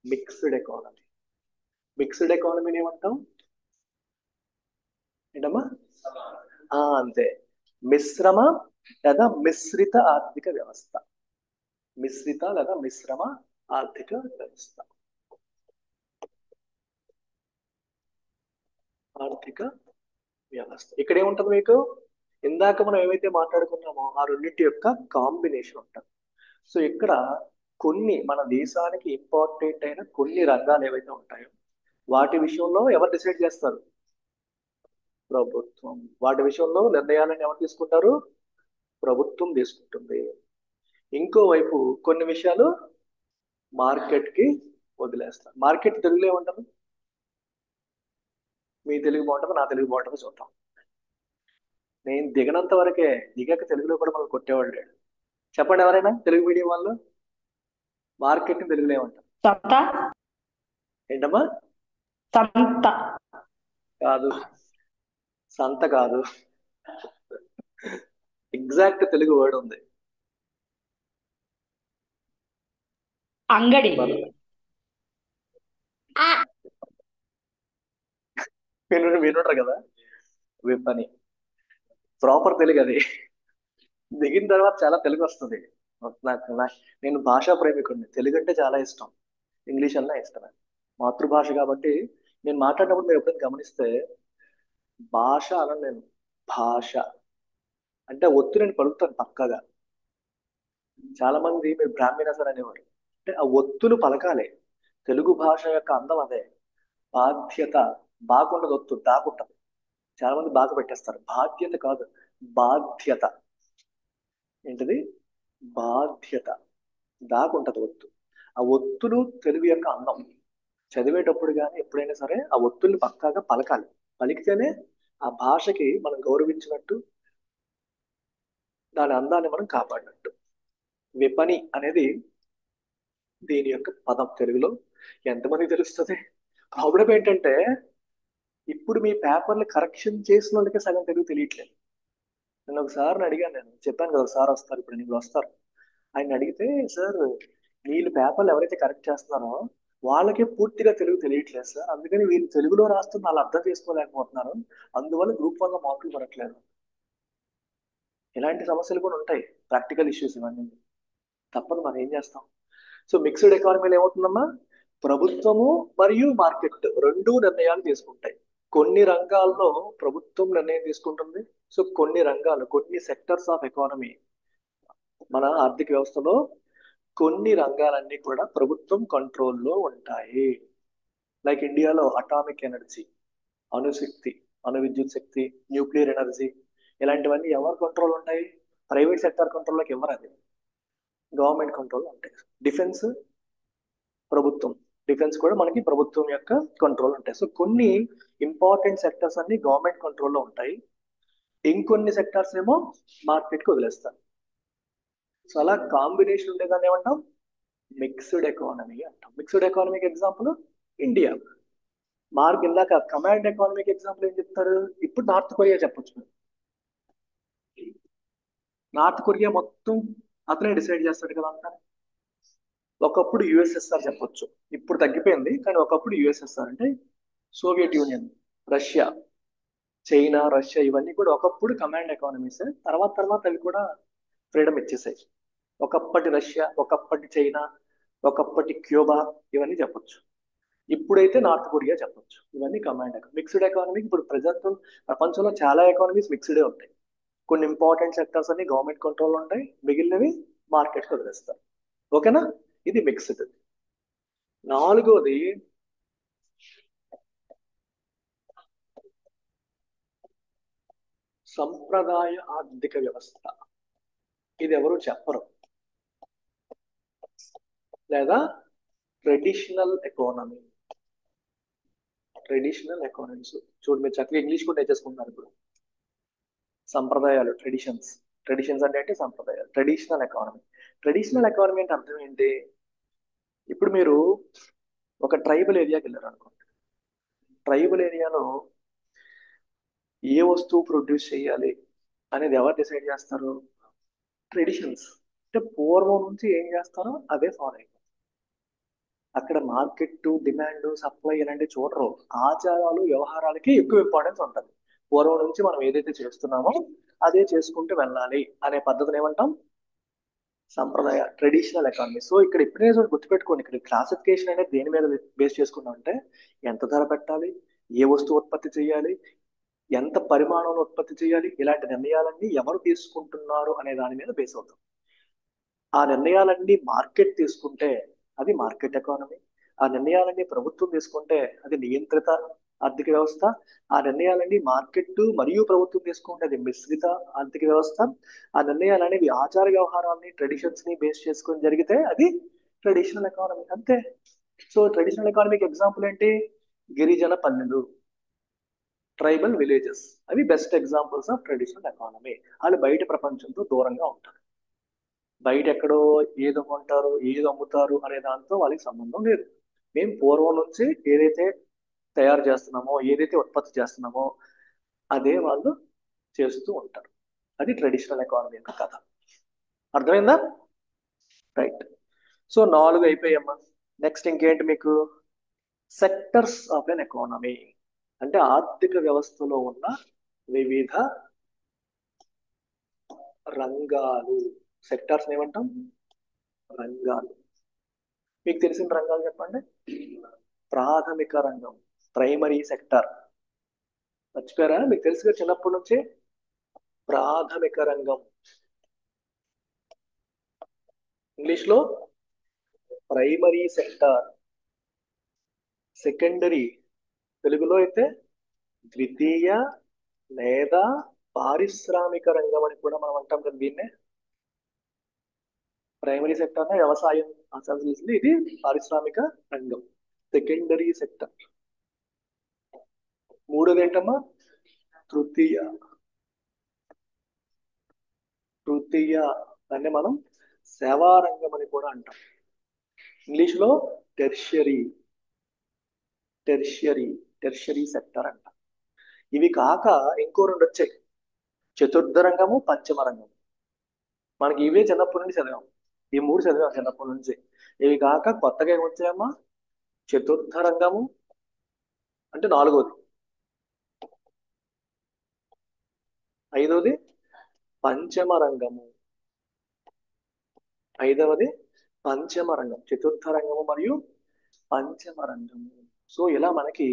mixed economy. Mixed ఎకానమీని ఏమంటాం? ఏంటమ్మా? అంతే, మిశ్రమ లేదా మిశ్రిత ఆర్థిక వ్యవస్థ. మిశ్రిత లేదా మిశ్రమ ఆర్థిక వ్యవస్థ. ఆర్థిక వ్యవస్థ ఇక్కడ ఏముంటుంది మీకు? ఇందాక మనం ఏమైతే మాట్లాడుకున్నామో ఆ రెండింటి యొక్క కాంబినేషన్ ఉంటుంది. సో ఇక్కడ కొన్ని మన దేశానికి ఇంపార్టెంట్ అయిన కొన్ని రంగాలు ఏవైతే ఉంటాయో వాటి విషయంలో ఎవరు డిసైడ్ చేస్తారు? ప్రభుత్వం. వాటి విషయంలో నిర్ణయాలను ఎవరు తీసుకుంటారు? ప్రభుత్వం తీసుకుంటుంది. ఇంకోవైపు కొన్ని విషయాలు మార్కెట్ కి వదిలేస్తారు. మార్కెట్ తెలుగులో ఏమంటారు? మీ తెలుగు బాగుంటుంది, నా తెలుగు బాగుంటుంది, చూద్దాం. నేను దిగనంత వరకే, దిగాక తెలుగులో కూడా మనం కొట్టేవాళ్ళు లేడు. చెప్పండి ఎవరైనా తెలుగు మీడియం వాళ్ళు మార్కెట్ ని తెలుగులో ఏమంటారు? ఏంటమ్మా? కాదు, సంత కాదు. ఎగ్జాక్ట్ తెలుగు వర్డ్ ఉంది. అంగడి. వినుంటారు కదా, విపణి. ప్రాపర్ తెలుగు అది. దిగిన తర్వాత చాలా తెలుగు వస్తుంది. నేను భాషా ప్రేమికుడిని, తెలుగు అంటే చాలా ఇష్టం, ఇంగ్లీష్ అన్నా ఇష్టమే. మాతృభాష కాబట్టి నేను మాట్లాడినప్పుడు మీరు ఎప్పుడైనా గమనిస్తే భాష అనను నేను, భాష అంటే ఒత్తు నేను పలుకుతాను పక్కగా. చాలా మంది మీరు బ్రాహ్మణస్ అని అనేవారు, అంటే ఆ ఒత్తులు పలకాలి. తెలుగు భాష యొక్క అందం అదే. బాధ్యత, బాగుండదు, ఒత్తు దాకుంటది. చాలా మంది బాగా పెట్టేస్తారు. బాధ్యత కాదు, బాధ్యత. ఏంటిది? బాధ్యత. దాకుంటది ఒత్తు. ఆ ఒత్తులు తెలుగు యొక్క అందం. చదివేటప్పుడు కానీ ఎప్పుడైనా సరే ఆ ఒత్తుల్ని పక్కాగా పలకాలి. పలికితేనే ఆ భాషకి మనం గౌరవించినట్టు, దాని అందాన్ని మనం కాపాడినట్టు. విపణి అనేది దీని యొక్క పదం తెలుగులో. ఎంతమంది తెలుస్తుంది? ప్రాబ్లం ఏంటంటే ఇప్పుడు మీ పేపర్లు కరెక్షన్ చేసిన వాళ్ళకి సగం తెలుగు తెలియట్లేదు. నేను ఒకసారి అడిగాను, నేను చెప్పాను కదా సార్ వస్తారు ఇప్పుడు, నీళ్ళు వస్తారు. ఆయన అడిగితే, సార్ వీళ్ళు పేపర్లు ఎవరైతే కరెక్ట్ చేస్తున్నారో వాళ్ళకే పూర్తిగా తెలుగు తెలియట్లేదు సార్, అందుకని వీళ్ళు తెలుగులో రాస్తున్న వాళ్ళు అర్థం చేసుకోలేకపోతున్నారు, అందువల్ల గ్రూప్ 1 లో మార్కులు పడట్లేదు. ఇలాంటి సమస్యలు కూడా ఉంటాయి, ప్రాక్టికల్ ఇష్యూస్ ఇవన్నీ. తప్పదు, మనం ఏం చేస్తాం? సో మిక్స్డ్ ఎకానమీలో ఏమవుతుందమ్మా? ప్రభుత్వము మరియు మార్కెట్ రెండు నిర్ణయాలు తీసుకుంటాయి. కొన్ని రంగాల్లో ప్రభుత్వం నిర్ణయం తీసుకుంటుంది. సో కొన్ని రంగాలు, కొన్ని సెక్టర్స్ ఆఫ్ ఎకానమీ మన ఆర్థిక వ్యవస్థలో కొన్ని రంగాలన్నీ కూడా ప్రభుత్వం కంట్రోల్లో ఉంటాయి. లైక్ ఇండియాలో అటామిక్ ఎనర్జీ, అణుశక్తి, అణు విద్యుత్ శక్తి, న్యూక్లియర్ ఎనర్జీ, ఇలాంటివన్నీ ఎవరు కంట్రోల్ ఉంటాయి? ప్రైవేట్ సెక్టర్ కంట్రోల్లోకి ఎవరు? అది గవర్నమెంట్ కంట్రోల్లో ఉంటాయి. డిఫెన్స్, ప్రభుత్వం. డిఫెన్స్ కూడా మనకి ప్రభుత్వం యొక్క కంట్రోల్ ఉంటాయి. సో కొన్ని ఇంపార్టెంట్ సెక్టర్స్ అన్ని గవర్నమెంట్ కంట్రోల్లో ఉంటాయి, ఇంకొన్ని సెక్టార్స్ ఏమో మార్కెట్కి వదిలేస్తారు. సో అలా కాంబినేషన్ ఉండేదాన్ని ఏమంటాం, మిక్స్డ్ ఎకానమీ అంటాం. మిక్స్డ్ ఎకానమీకి ఎగ్జాంపుల్ ఇండియా. మార్క్ ఇందాక కమాండ్ ఎకానమీకి ఎగ్జాంపుల్ ఏం చెప్తారు, ఇప్పుడు నార్త్ కొరియా చెప్పొచ్చు మీరు. నార్త్ కొరియా మొత్తం అతనే డిసైడ్ చేస్తాడు కదా అంతా. ఒకప్పుడు యుఎస్ఎస్ఆర్ చెప్పొచ్చు, ఇప్పుడు తగ్గిపోయింది, కానీ ఒకప్పుడు యుఎస్ఎస్ఆర్ అంటే Soviet union, Russia, China, Russia ఇవన్నీ కూడా ఒకప్పుడు కమాండ్ ఎకానమీస్. తర్వాత తర్వాత అవి కూడా ఫ్రీడమ్ ఇచ్చేసాయి. ఒకప్పటి రష్యా, ఒకప్పటి చైనా, ఒకప్పటి క్యూబా, ఇవన్నీ చెప్పొచ్చు. ఇప్పుడైతే నార్త్ కొరియా చెప్పొచ్చు. ఇవన్నీ కమాండ్ ఎకానమీ. మిక్స్డ్ ఎకానమీ ఇప్పుడు ప్రజెంట్ ప్రపంచంలో చాలా ఎకానమీస్ మిక్స్డే ఉంటాయి. కొన్ని ఇంపార్టెంట్ సెక్టర్స్ అన్ని గవర్నమెంట్ కంట్రోల్ ఉంటాయి, మిగిలినవి మార్కెట్కి వదిలేస్తారు. ఓకేనా, ఇది మిక్స్డ్. నాలుగోది సంప్రదాయ ఆర్థిక వ్యవస్థ. ఇది ఎవరు చెప్పరు, లేదా ట్రెడిషనల్ ఎకానమీ. ట్రెడిషనల్ ఎకానమీస్ చూడు, మీరు చక్కగా ఇంగ్లీష్ కూడా నేర్చేసుకుంటున్నారు ఇప్పుడు. సంప్రదాయాలు, ట్రెడిషన్స్. ట్రెడిషన్స్ అంటే ఏంటి, సంప్రదాయాలు. Traditional economy. ట్రెడిషనల్ ఎకానమీ అంటే అర్థం ఏంటి, ఇప్పుడు మీరు ఒక ట్రైబల్ ఏరియాకి వెళ్ళారు అనుకోండి. ట్రైబల్ ఏరియాలో ఏ వస్తువు ప్రొడ్యూస్ చేయాలి అనేది ఎవరు డిసైడ్ చేస్తారు, ట్రెడిషన్స్. అంటే పూర్వం నుంచి ఏం చేస్తారో అదే ఫాలో అయిపోతారు. అక్కడ మార్కెట్, డిమాండ్, సప్లై ఇలాంటివి చూడరు. ఆచారాలు, వ్యవహారాలకి ఎక్కువ ఇంపార్టెన్స్ ఉంటుంది. పూర్వం నుంచి మనం ఏదైతే చేస్తున్నామో అదే చేసుకుంటూ వెళ్ళాలి అనే పద్ధతిని ఏమంటాం, సంప్రదాయ, ట్రెడిషనల్ ఎకానమీ. సో ఇక్కడ ఇప్పుడే గుర్తుపెట్టుకోండి, ఇక్కడ క్లాసిఫికేషన్ అనేది దేని మీద బేస్ చేసుకున్నాం అంటే, ఎంత ధర పెట్టాలి, ఏ వస్తువు ఉత్పత్తి చేయాలి, ఎంత పరిమాణంలో ఉత్పత్తి చేయాలి, ఇలాంటి నిర్ణయాలన్నీ ఎవరు తీసుకుంటున్నారు అనే దాని మీద బేస్ అవుతాం. ఆ నిర్ణయాలన్నీ మార్కెట్ తీసుకుంటే అది మార్కెట్ ఎకానమీ. ఆ నిర్ణయాలన్నీ ప్రభుత్వం తీసుకుంటే అది నియంత్రిత ఆర్థిక వ్యవస్థ. ఆ నిర్ణయాలన్నీ మార్కెట్ మరియు ప్రభుత్వం తీసుకుంటే అది మిశ్రిత ఆర్థిక వ్యవస్థ. ఆ నిర్ణయాలు అనేవి ఆచార వ్యవహారాలని, ట్రెడిషన్స్ ని బేస్ చేసుకొని జరిగితే అది ట్రెడిషనల్ ఎకానమీ. అంతే. సో ట్రెడిషనల్ ఎకానమీకి ఎగ్జాంపుల్ ఏంటి, గిరిజన పల్లెలు, ట్రైబల్ విలేజెస్. అవి best examples of traditional economy. వాళ్ళు బయట ప్రపంచంతో దూరంగా ఉంటారు. బయట ఎక్కడో ఏదో కొంటారు, ఏదో అమ్ముతారు అనే దాంతో వాళ్ళకి సంబంధం లేదు. మేము పూర్వం నుంచి ఏదైతే తయారు చేస్తున్నామో, ఏదైతే ఉత్పత్తి చేస్తున్నామో అదే వాళ్ళు చేస్తూ ఉంటారు. అది ట్రెడిషనల్ ఎకానమీ యొక్క కథ. అర్థమైందా? రైట్. సో 4 అయిపోయామ్మా. నెక్స్ట్ ఇంకేంటి మీకు, సెక్టర్స్ ఆఫ్ ఎన్ ఎకానమీ అంటే ఆర్థిక వ్యవస్థలో ఉన్న వివిధ రంగాలు. సెక్టార్స్ ఏమంటాం, రంగాలు. మీకు తెలిసిన రంగాలు చెప్పండి. ప్రాథమిక రంగం, ప్రైమరీ సెక్టర్. మర్చిపోయారా, మీకు తెలుసుగా చిన్నప్పటి నుంచి. ప్రాథమిక రంగం ఇంగ్లీష్ లో ప్రైమరీ సెక్టర్. సెకండరీ తెలుగులో అయితే ద్వితీయ లేదా పారిశ్రామిక రంగం అని కూడా మనం అంటాం కదా దీన్నే. ప్రైమరీ సెక్టర్ వ్యవసాయం చేసింది, ఇది పారిశ్రామిక రంగం. Secondary sector. మూడోది ఏంటమ్మా, తృతీయ. తృతీయ దాన్ని మనం సేవా రంగం అని కూడా అంటాం. ఇంగ్లీష్ లో టెర్షియరీ. టెర్షియరీ, టెర్షియరీ సెక్టర్ అంట. ఇవి కాక ఇంకో 2 వచ్చాయి, చతుర్థ రంగము, పంచమ రంగము. మనకి ఇవే చిన్నప్పటి నుంచి చదివాం, ఈ 3 చదివాం చిన్నప్పటి నుంచి. ఇవి కాక కొత్తగా ఏమొచ్చాయమ్మా, చతుర్థ రంగము అంటే 4వది, 5వది పంచమ రంగము, 5వది పంచమ రంగం. చతుర్థ రంగము మరియు పంచమ రంగము. సో ఇలా మనకి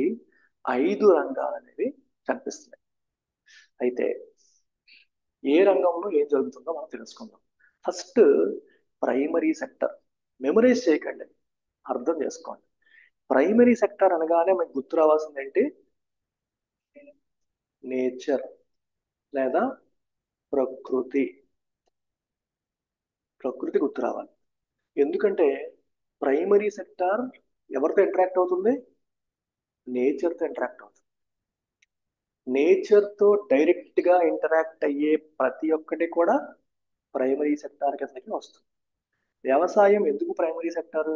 5 రంగాలు అనేవి కనిపిస్తున్నాయి. అయితే ఏ రంగంలో ఏం జరుగుతుందో మనం తెలుసుకుందాం. First primary sector. మెమరైజ్ చేయకండి, అర్థం చేసుకోండి. ప్రైమరీ సెక్టర్ అనగానే మనకు గుర్తు రావాల్సింది ఏంటి, నేచర్ లేదా ప్రకృతి. ప్రకృతి గుర్తు రావాలి. ఎందుకంటే ప్రైమరీ సెక్టార్ ఎవరితో ఇంటరాక్ట్ అవుతుంది, నేచర్తో ఇంటరాక్ట్ అవుతుంది. నేచర్తో డైరెక్ట్ గా ఇంటరాక్ట్ అయ్యే ప్రతి ఒక్కటి కూడా ప్రైమరీ సెక్టార్ కిందకి వస్తుంది. వ్యవసాయం ఎందుకు ప్రైమరీ సెక్టార్?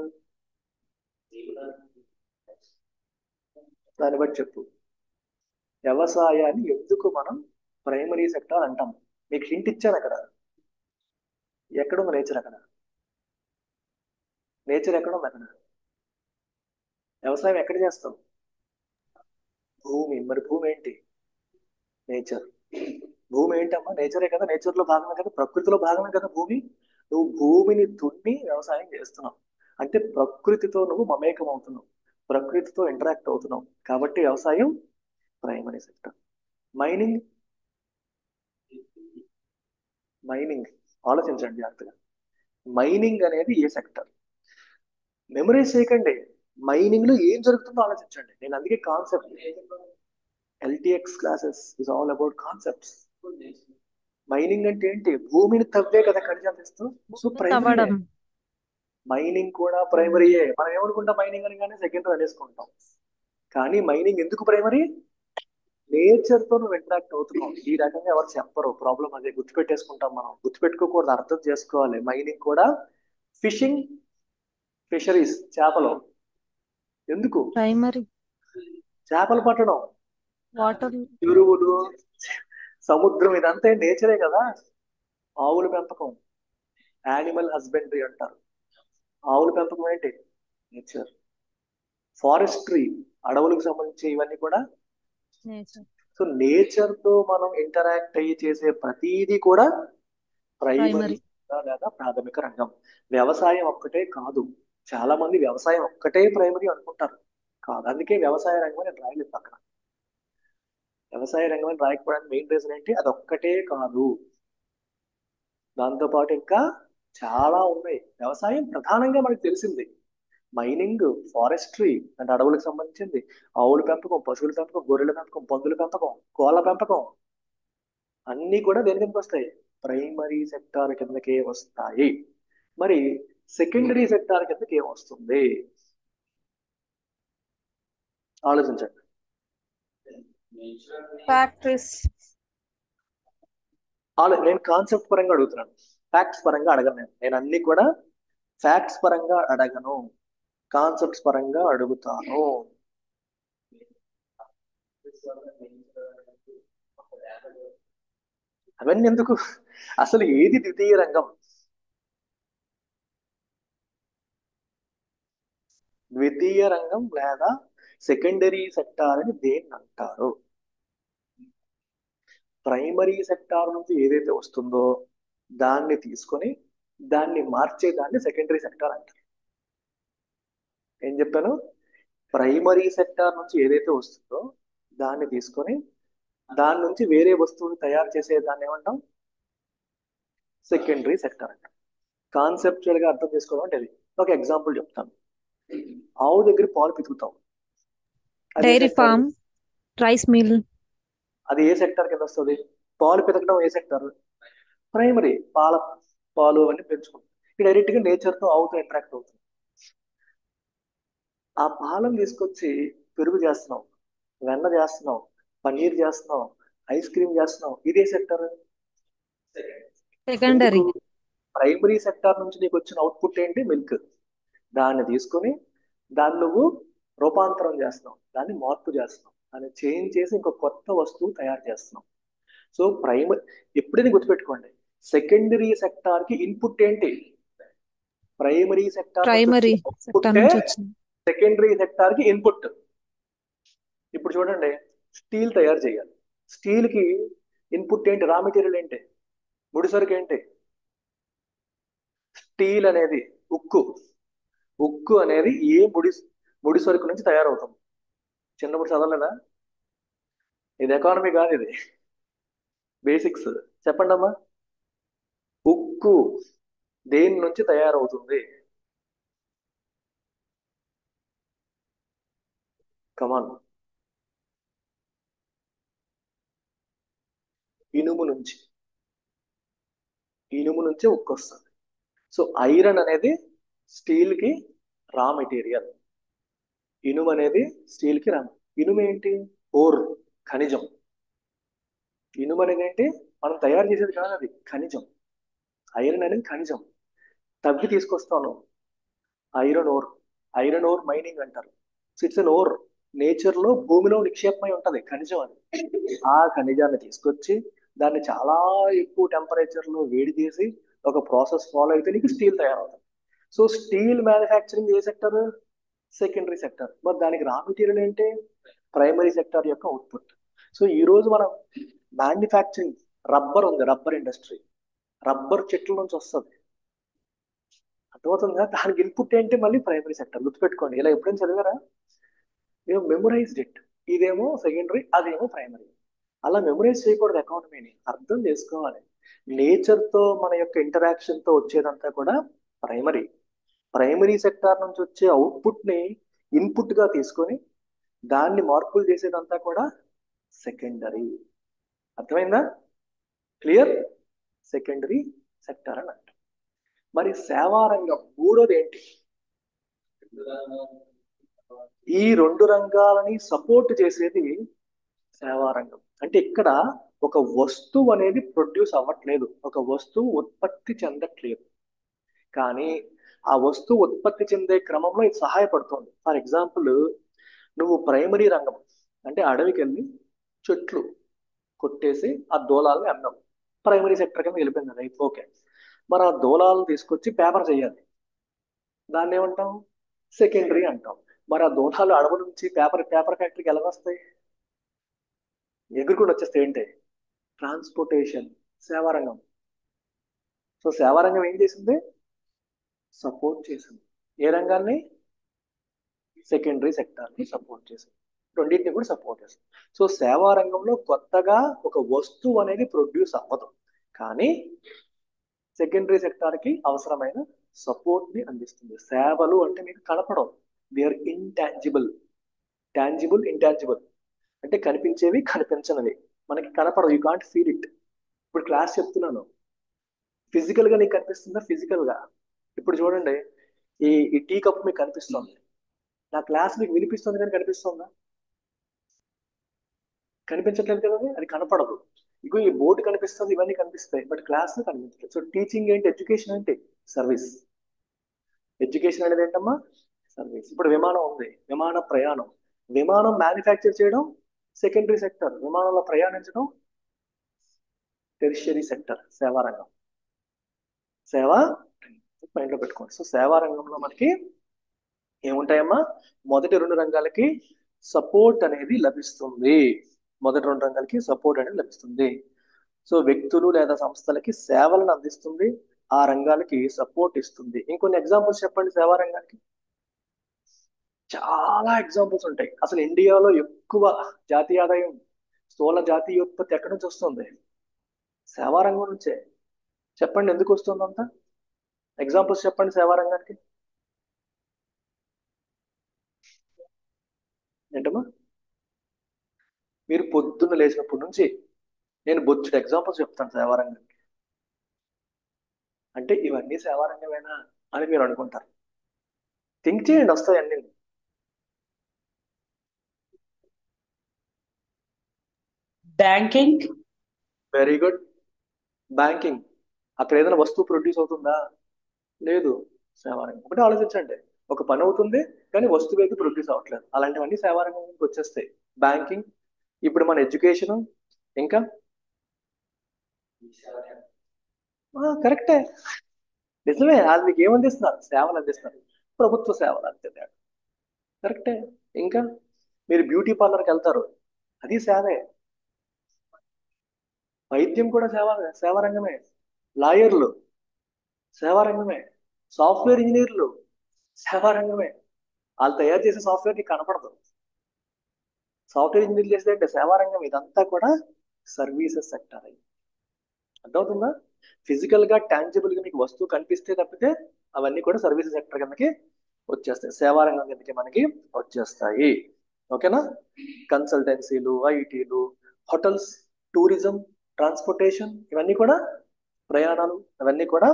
దాన్ని బట్టి చెప్పు. వ్యవసాయాన్ని ఎందుకు మనం ప్రైమరీ సెక్టార్ అంటాం? మీకు హింట్ ఇచ్చాను అక్కడ. ఎక్కడుంది నేచర్? అక్కడ నేచర్ ఎక్కడుంది? అక్కడ వ్యవసాయం ఎక్కడ చేస్తాం? భూమి. మరి భూమి ఏంటి? నేచర్. భూమి ఏంటమ్మా? నేచరే కదా. నేచర్ లో భాగమే కదా, ప్రకృతిలో భాగమే కదా భూమి. నువ్వు భూమిని దున్ని వ్యవసాయం చేస్తున్నావు అంటే ప్రకృతితో నువ్వు మమేకం అవుతున్నావు, ప్రకృతితో ఇంటరాక్ట్ అవుతున్నావు. కాబట్టి వ్యవసాయం ప్రైమరీ సెక్టర్. మైనింగ్. మైనింగ్ ఆలోచించండి జాగ్రత్తగా. మైనింగ్ అనేది ఏ సెక్టర్? మెమరైజ్ చేయకండి. మైనింగ్ లో ఏం జరుగుతుందో ఆలోచించండి. నేను అందుకే concept, LTX classes is all about concepts. Mining అంటే ఏంటి? భూమిని తవ్వే కదా ఖనిజాలు తెస్తూ. So primary. తవ్వడం. మైనింగ్ కూడా ప్రైమరీయే. మనం ఏమనుకుంటాం మైనింగ్ అనగానే సెకండరీ అనేసుకుంటాం. కానీ మైనింగ్ ఎందుకు ప్రైమరీ? నేచర్ తో నువ్వు ఇంటరాక్ట్ అవుతున్నావు. ఈ రకంగా ఎవరు చెప్పరు. ప్రాబ్లం అదే. గుర్తుపెట్టేసుకుంటాం మనం. గుర్తుపెట్టుకోకూడదు, అర్థం చేసుకోవాలి. మైనింగ్ కూడా ఫిషింగ్, ఫిషరీస్, చేపలు. ఎందుకు? ప్రైమరీ. చేపలు పట్టడం, వాటర్. చెరువులు, సముద్రం, ఇదంతా నేచరే కదా. ఆవుల పెంపకం, యానిమల్ హస్బెండరీ అంటారు. ఆవుల పెంపకం ఏంటి? నేచర్. ఫారెస్ట్రీ, అడవులకు సంబంధించి ఇవన్నీ కూడా నేచర్. సో నేచర్ తో మనం ఇంటరాక్ట్ అయ్యి చేసే ప్రతిదీ కూడా ప్రైమరీ ప్రైమరీ. లేదా ప్రాథమిక రంగం. వ్యవసాయం ఒక్కటే కాదు. చాలా మంది వ్యవసాయం ఒక్కటే ప్రైమరీ అనుకుంటారు. కాదు. అందుకే వ్యవసాయ రంగం అని రాయలేదు పక్కన. వ్యవసాయ రంగం అని రాయకపోవడానికి మెయిన్ రీజన్ ఏంటి? అది ఒక్కటే కాదు, దాంతో పాటు ఇంకా చాలా ఉన్నాయి. వ్యవసాయం ప్రధానంగా మనకు తెలిసింది మైనింగ్, ఫారెస్ట్రీ అంటే అడవులకు సంబంధించింది, ఆవుల పెంపకం, పశువుల పెంపకం, గొర్రెల పెంపకం, పందుల పెంపకం, కోళ్ళ పెంపకం, అన్ని కూడా దేని కిందకి వస్తాయి? ప్రైమరీ సెక్టార్ కిందకే వస్తాయి. మరి సెకండరీ సెక్టార్ కిందకి ఏమొస్తుంది? ఆలోచించండి. ఫ్యాక్టరీస్. నేను కాన్సెప్ట్ పరంగా అడుగుతున్నాను, ఫ్యాక్ట్స్ పరంగా అడగను. నేను అన్ని కూడా ఫ్యాక్ట్స్ పరంగా అడగను, కాన్సెప్ట్స్ పరంగా అడుగుతాను. అవన్నీ ఎందుకు? అసలు ఏది ద్వితీయ రంగం? ద్వితీయ రంగం లేదా సెకండరీ సెక్టార్ అని దేన్ని అంటారు? ప్రైమరీ సెక్టార్ నుంచి ఏదైతే వస్తుందో దాన్ని తీసుకొని దాన్ని మార్చేదాన్ని సెకండరీ సెక్టార్ అంటారు. ఏం చెప్పాను? ప్రైమరీ సెక్టార్ నుంచి ఏదైతే వస్తుందో దాన్ని తీసుకొని దాని నుంచి వేరే వస్తువుని తయారు చేసే దాన్ని ఏమంటాం? సెకండరీ సెక్టార్ అంటాం. కాన్సెప్చువల్ గా అర్థం చేసుకోవడం అంటే అది. ఒక ఎగ్జాంపుల్ చెప్తాను. ఆవు దగ్గర పాలు పితుకుతాం, అది ఏ dairy sector? Farm. Rice mill. అది ఏ సెక్టార్ కింద వస్తుంది? పాలు పితకడం ఏ సెక్టార్? ప్రైమరీ. పాలు అవన్నీ పెంచుకుంటాం. డైరెక్ట్ గా నేచర్ తో ఆవుతో ఇంటరాక్ట్ అవుతుంది. ఆ పాలను తీసుకొచ్చి పెరుగు చేస్తున్నాం, వెన్న చేస్తున్నాం, పన్నీర్ చేస్తున్నాం, ఐస్ క్రీమ్ చేస్తున్నాం. ఇదే సెక్టర్. ఎందుకు? సెకండరీ. ప్రైమరీ సెక్టార్ నుంచి నీకు వచ్చిన అవుట్పుట్ ఏంటి? మిల్క్. దాన్ని తీసుకొని దాన్ని నువ్వు రూపాంతరం చేస్తున్నావు, దాన్ని మార్పు చేస్తున్నావు, దాన్ని చేంజ్ చేసి ఇంకో కొత్త వస్తువు తయారు చేస్తున్నావు. సో ప్రైమరీ ఎప్పుడైనా గుర్తుపెట్టుకోండి, సెకండరీ సెక్టార్ కి ఇన్పుట్ ఏంటి? ప్రైమరీ సెక్టార్ నుంచి ప్రైమరీ వచ్చిన సెక్టార్ అవుట్పుట్టే నుంచి వచ్చింది. సెకండరీ సెక్టార్ కి ఇన్పుట్. ఇప్పుడు చూడండి, స్టీల్ తయారు చేయాలి. స్టీల్ కి ఇన్పుట్ ఏంటి? రా మెటీరియల్ ఏంటి? ముడిసరుకు ఏంటి? స్టీల్ అనేది ఉక్కు. ఉక్కు అనేది ఏ ముడి సరుకు నుంచి తయారవుతుంది? చిన్నప్పుడు చదవలేదా? ఇది ఎకానమీ కాదు, ఇది బేసిక్స్. చెప్పండి అమ్మా. ఉక్కు దేని నుంచి తయారవుతుంది? కమాన్. ఇనుము నుంచి. ఇనుము నుంచే ఉక్కు వస్తుంది. సో ఐరన్ అనేది స్టీల్ కి రా మెటీరియల్. ఇనుము అనేది స్టీల్ కి రా. ఇనుము ఏంటి? ఓర్, ఖనిజం. ఇనుము అనేది ఏంటి? మనం తయారు చేసేది కాదు, అది ఖనిజం. ఐరన్ అనేది ఖనిజం, తవ్వి తీసుకొస్తాను. Iron ore, iron ore mining అంటారు. ఇట్స్ అన్ ఓర్, నేచర్ లో భూమిలో నిక్షేపమై ఉంటది ఖనిజం అది. ఆ ఖనిజాన్ని తీసుకొచ్చి దాన్ని చాలా ఎక్కువ టెంపరేచర్ లో వేడి చేసి ఒక ప్రాసెస్ ఫాలో అయితే నీకు స్టీల్ తయారవుతుంది. సో స్టీల్ మ్యానుఫ్యాక్చరింగ్ ఏ సెక్టర్? Secondary sector. మరి దానికి రా మెటీరియల్ ఏంటి? ప్రైమరీ సెక్టర్ యొక్క అవుట్పుట్. సో ఈ రోజు మనం మ్యానుఫ్యాక్చరింగ్, రబ్బర్ ఉంది, రబ్బర్ ఇండస్ట్రీ, రబ్బర్ చెట్ల నుంచి వస్తుంది. అర్థమవుతుందా? దానికి ఇన్పుట్ ఏంటి? మళ్ళీ ప్రైమరీ సెక్టర్. గుర్తుపెట్టుకోండి, ఇలా ఎప్పుడైనా చదివారా? మేము మెమొరైజ్డ్ ఇట్. ఇదేమో సెకండరీ, అదేమో ప్రైమరీ. అలా మెమొరైజ్ చేయకూడదు ఎకానమీని, అర్థం చేసుకోవాలి. నేచర్ తో మన యొక్క ఇంటరాక్షన్ తో వచ్చేదంతా కూడా ప్రైమరీ. ప్రైమరీ సెక్టార్ నుంచి వచ్చే అవుట్పుట్ ని ఇన్పుట్ గా తీసుకొని దాన్ని మార్పులు చేసేదంతా కూడా సెకండరీ. అర్థమైందా? క్లియర్? సెకండరీ సెక్టార్ అని అంటారు. మరి సేవా రంగం మూడోది ఏంటి? ఈ రెండు రంగాలని సపోర్ట్ చేసేది సేవా రంగం. అంటే ఇక్కడ ఒక వస్తువు అనేది ప్రొడ్యూస్ అవ్వట్లేదు, ఒక వస్తువు ఉత్పత్తి చెందట్లేదు, కానీ ఆ వస్తువు ఉత్పత్తి చెందే క్రమంలో ఇది సహాయపడుతుంది. ఫర్ ఎగ్జాంపుల్, నువ్వు ప్రైమరీ రంగం అంటే అడవికి వెళ్ళి చెట్లు కొట్టేసి ఆ దూలాలని అన్నాం, ప్రైమరీ సెక్టర్ కింద వెళ్ళిపోయింది, రైట్? ఓకే. మరి ఆ దూలాలను తీసుకొచ్చి పేపర్ చేయాలి, దాన్ని ఏమంటాం? సెకండరీ అంటాం. మరి ఆ దూలాలు అడవి నుంచి పేపర్ పేపర్ ఫ్యాక్టరీకి ఎలా వస్తాయి? ఎగురుకుండా వచ్చేస్తే ఏంటి? ట్రాన్స్పోర్టేషన్, సేవారంగం. సో సేవారంగం ఏం చేసింది? సపోర్ట్ చేసింది. ఏ రంగాన్ని? సెకండరీ సెక్టార్ని సపోర్ట్ చేసింది, రెండింటిని కూడా సపోర్ట్ చేస్తుంది. సో సేవా రంగంలో కొత్తగా ఒక వస్తువు అనేది ప్రొడ్యూస్ అవ్వదు, కానీ సెకండరీ సెక్టార్కి అవసరమైన సపోర్ట్ ని అందిస్తుంది. సేవలు అంటే మీకు కనపడవు, they are intangible. Tangible, intangible అంటే కనిపించేవి, కనిపించనివి. మనకి కనపడవు, యూ కాంట్ ఫీల్ ఇట్. ఇప్పుడు క్లాస్ చెప్తున్నాను, ఫిజికల్ గా నీకు కనిపిస్తుందా? ఫిజికల్ గా ఇప్పుడు చూడండి, ఈ టీ కప్ మీకు కనిపిస్తుంది, నా క్లాస్ మీకు వినిపిస్తుంది, కానీ కనిపిస్తుందా? కనిపించట్లేదు కదా, అది కనపడదు. ఇగో ఈ బోర్డు కనిపిస్తుంది, ఇవన్నీ కనిపిస్తాయి, బట్ క్లాస్ కనిపించట్లేదు. సో టీచింగ్ ఏంటి? ఎడ్యుకేషన్ ఏంటి? సర్వీస్. ఎడ్యుకేషన్ అనేది ఏంటమ్మా? సర్వీస్. ఇప్పుడు విమానం ఉంది, విమాన ప్రయాణం, విమానం మ్యానుఫ్యాక్చర్ చేయడం సెకండరీ సెక్టర్, విమానంలో ప్రయాణించడం టెరిషరీ సెక్టర్, సేవా రంగం. సేవా మైండ్ లో పెట్టుకోండి. సో సేవా రంగంలో మనకి ఏముంటాయమ్మా? మొదటి రెండు రంగాలకి సపోర్ట్ అనేది లభిస్తుంది, మొదటి రెండు రంగాలకి సపోర్ట్ అనేది లభిస్తుంది. సో వ్యక్తులు లేదా సంస్థలకి సేవలను అందిస్తుంది, ఆ రంగాలకి సపోర్ట్ ఇస్తుంది. ఇంకొన్ని ఎగ్జాంపుల్స్ చెప్పండి సేవా రంగానికి. చాలా ఎగ్జాంపుల్స్ ఉంటాయి. అసలు ఇండియాలో ఎక్కువ జాతీయ ఆదాయం, స్థూల జాతీయ ఉత్పత్తి ఎక్కడి నుంచి వస్తుంది? సేవా రంగం నుంచే. చెప్పండి ఎందుకు వస్తుంది అంత? ఎగ్జాంపుల్స్ చెప్పండి సేవా రంగానికి. ఏంటమ్మా? మీరు పొద్దున్న లేచినప్పటి నుంచి నేను బొచ్చుడు ఎగ్జాంపుల్స్ చెప్తాను సేవా రంగానికి. అంటే ఇవన్నీ సేవా రంగమేనా అని మీరు అనుకుంటారు. థింక్ చేయండి, వస్తాయి అన్ని. బ్యాంకింగ్. Very good. బ్యాంకింగ్. అక్కడ ఏదైనా వస్తువు ప్రొడ్యూస్ అవుతుందా? లేదు, సేవారంగం. ఒకటి ఆలోచించండి, ఒక పని అవుతుంది కానీ వస్తువు అయితే ప్రొడ్యూస్ అవ్వట్లేదు, అలాంటివన్నీ సేవారంగంకి వచ్చేస్తాయి. బ్యాంకింగ్. ఇప్పుడు మన ఎడ్యుకేషన్, ఇంకా కరెక్టే, నిజమే. అది మీకు ఏమందిస్తున్నారు? సేవలు అందిస్తున్నారు, ప్రభుత్వ సేవలు అంతే. కరెక్టే. ఇంకా మీరు బ్యూటీ పార్లర్కి వెళ్తారు, అది సేవే. వైద్యం కూడా సేవారంగమే. లాయర్లు సేవారంగమే. సాఫ్ట్వేర్ ఇంజనీర్లు సేవారంగమే. వాళ్ళు తయారు చేసే సాఫ్ట్వేర్ నీకు కనపడదు, సాఫ్ట్వేర్ ఇంజనీర్ చేసేది అంటే సేవారంగం. ఇదంతా కూడా సర్వీసెస్ సెక్టర్ అయ్యి. అర్థమవుతుందా? ఫిజికల్ గా టాంజిబుల్ గా మీకు వస్తువు కనిపిస్తే తప్పితే అవన్నీ కూడా సర్వీసెస్ సెక్టర్ కిందకి వచ్చేస్తాయి, సేవారంగం కిందకి మనకి వచ్చేస్తాయి. ఓకేనా? కన్సల్టెన్సీలు, ఐటీలు, హోటల్స్, టూరిజం, ట్రాన్స్పోర్టేషన్, ఇవన్నీ కూడా ప్రయాణాలు, అవన్నీ కూడా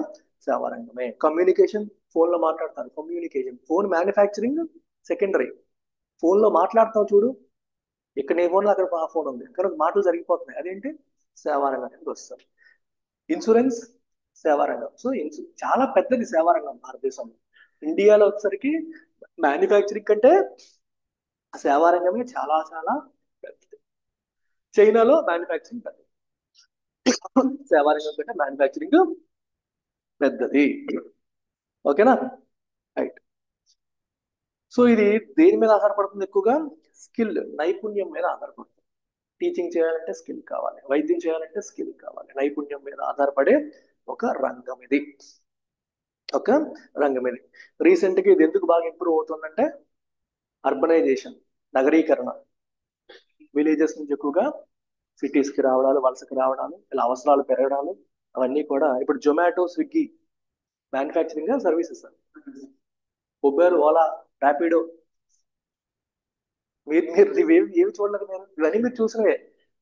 సేవారంగమే. కమ్యూనికేషన్, ఫోన్ లో మాట్లాడతారు, communication. Phone manufacturing secondary. Phone లో మాట్లాడతావు చూడు, ఇక్కడ నీ ఫోన్ లో అక్కడ ఫోన్ ఉంది, కానీ మాటలు జరిగిపోతున్నాయి, అదేంటి? సేవారంగానికి వస్తారు. ఇన్సూరెన్స్, సేవా రంగం. సో చాలా పెద్దది సేవా రంగం భారతదేశంలో. ఇండియాలో వచ్చేసరికి మ్యానుఫ్యాక్చరింగ్ కంటే సేవా రంగమే చాలా చాలా పెద్దది. చైనాలో మ్యానుఫ్యాక్చరింగ్ పెద్దది, సేవా రంగం కంటే మ్యానుఫ్యాక్చరింగ్ పెద్దది. ఓకేనా? రైట్. సో ఇది దేని మీద ఆధారపడుతుంది? ఎక్కువగా స్కిల్, నైపుణ్యం మీద ఆధారపడుతుంది. టీచింగ్ చేయాలంటే స్కిల్ కావాలి, వైద్యం చేయాలంటే స్కిల్ కావాలి, నైపుణ్యం మీద ఆధారపడే ఒక రంగం ఇది. ఒక రంగం ఇది. రీసెంట్గా ఇది ఎందుకు బాగా ఇంప్రూవ్ అవుతుందంటే అర్బనైజేషన్, నగరీకరణ, విలేజెస్ నుంచి ఎక్కువగా సిటీస్కి రావడాలు, వలసకి రావడాలు, ఇలా అవసరాలు పెరగడాలు, అవన్నీ కూడా ఇప్పుడు Zomato, Swiggy manufacturing services, Uber, Ola, Rapido, మీరు మీరు ఏవి చూడలేదు మీరు? ఇవన్నీ మీరు చూసినవే.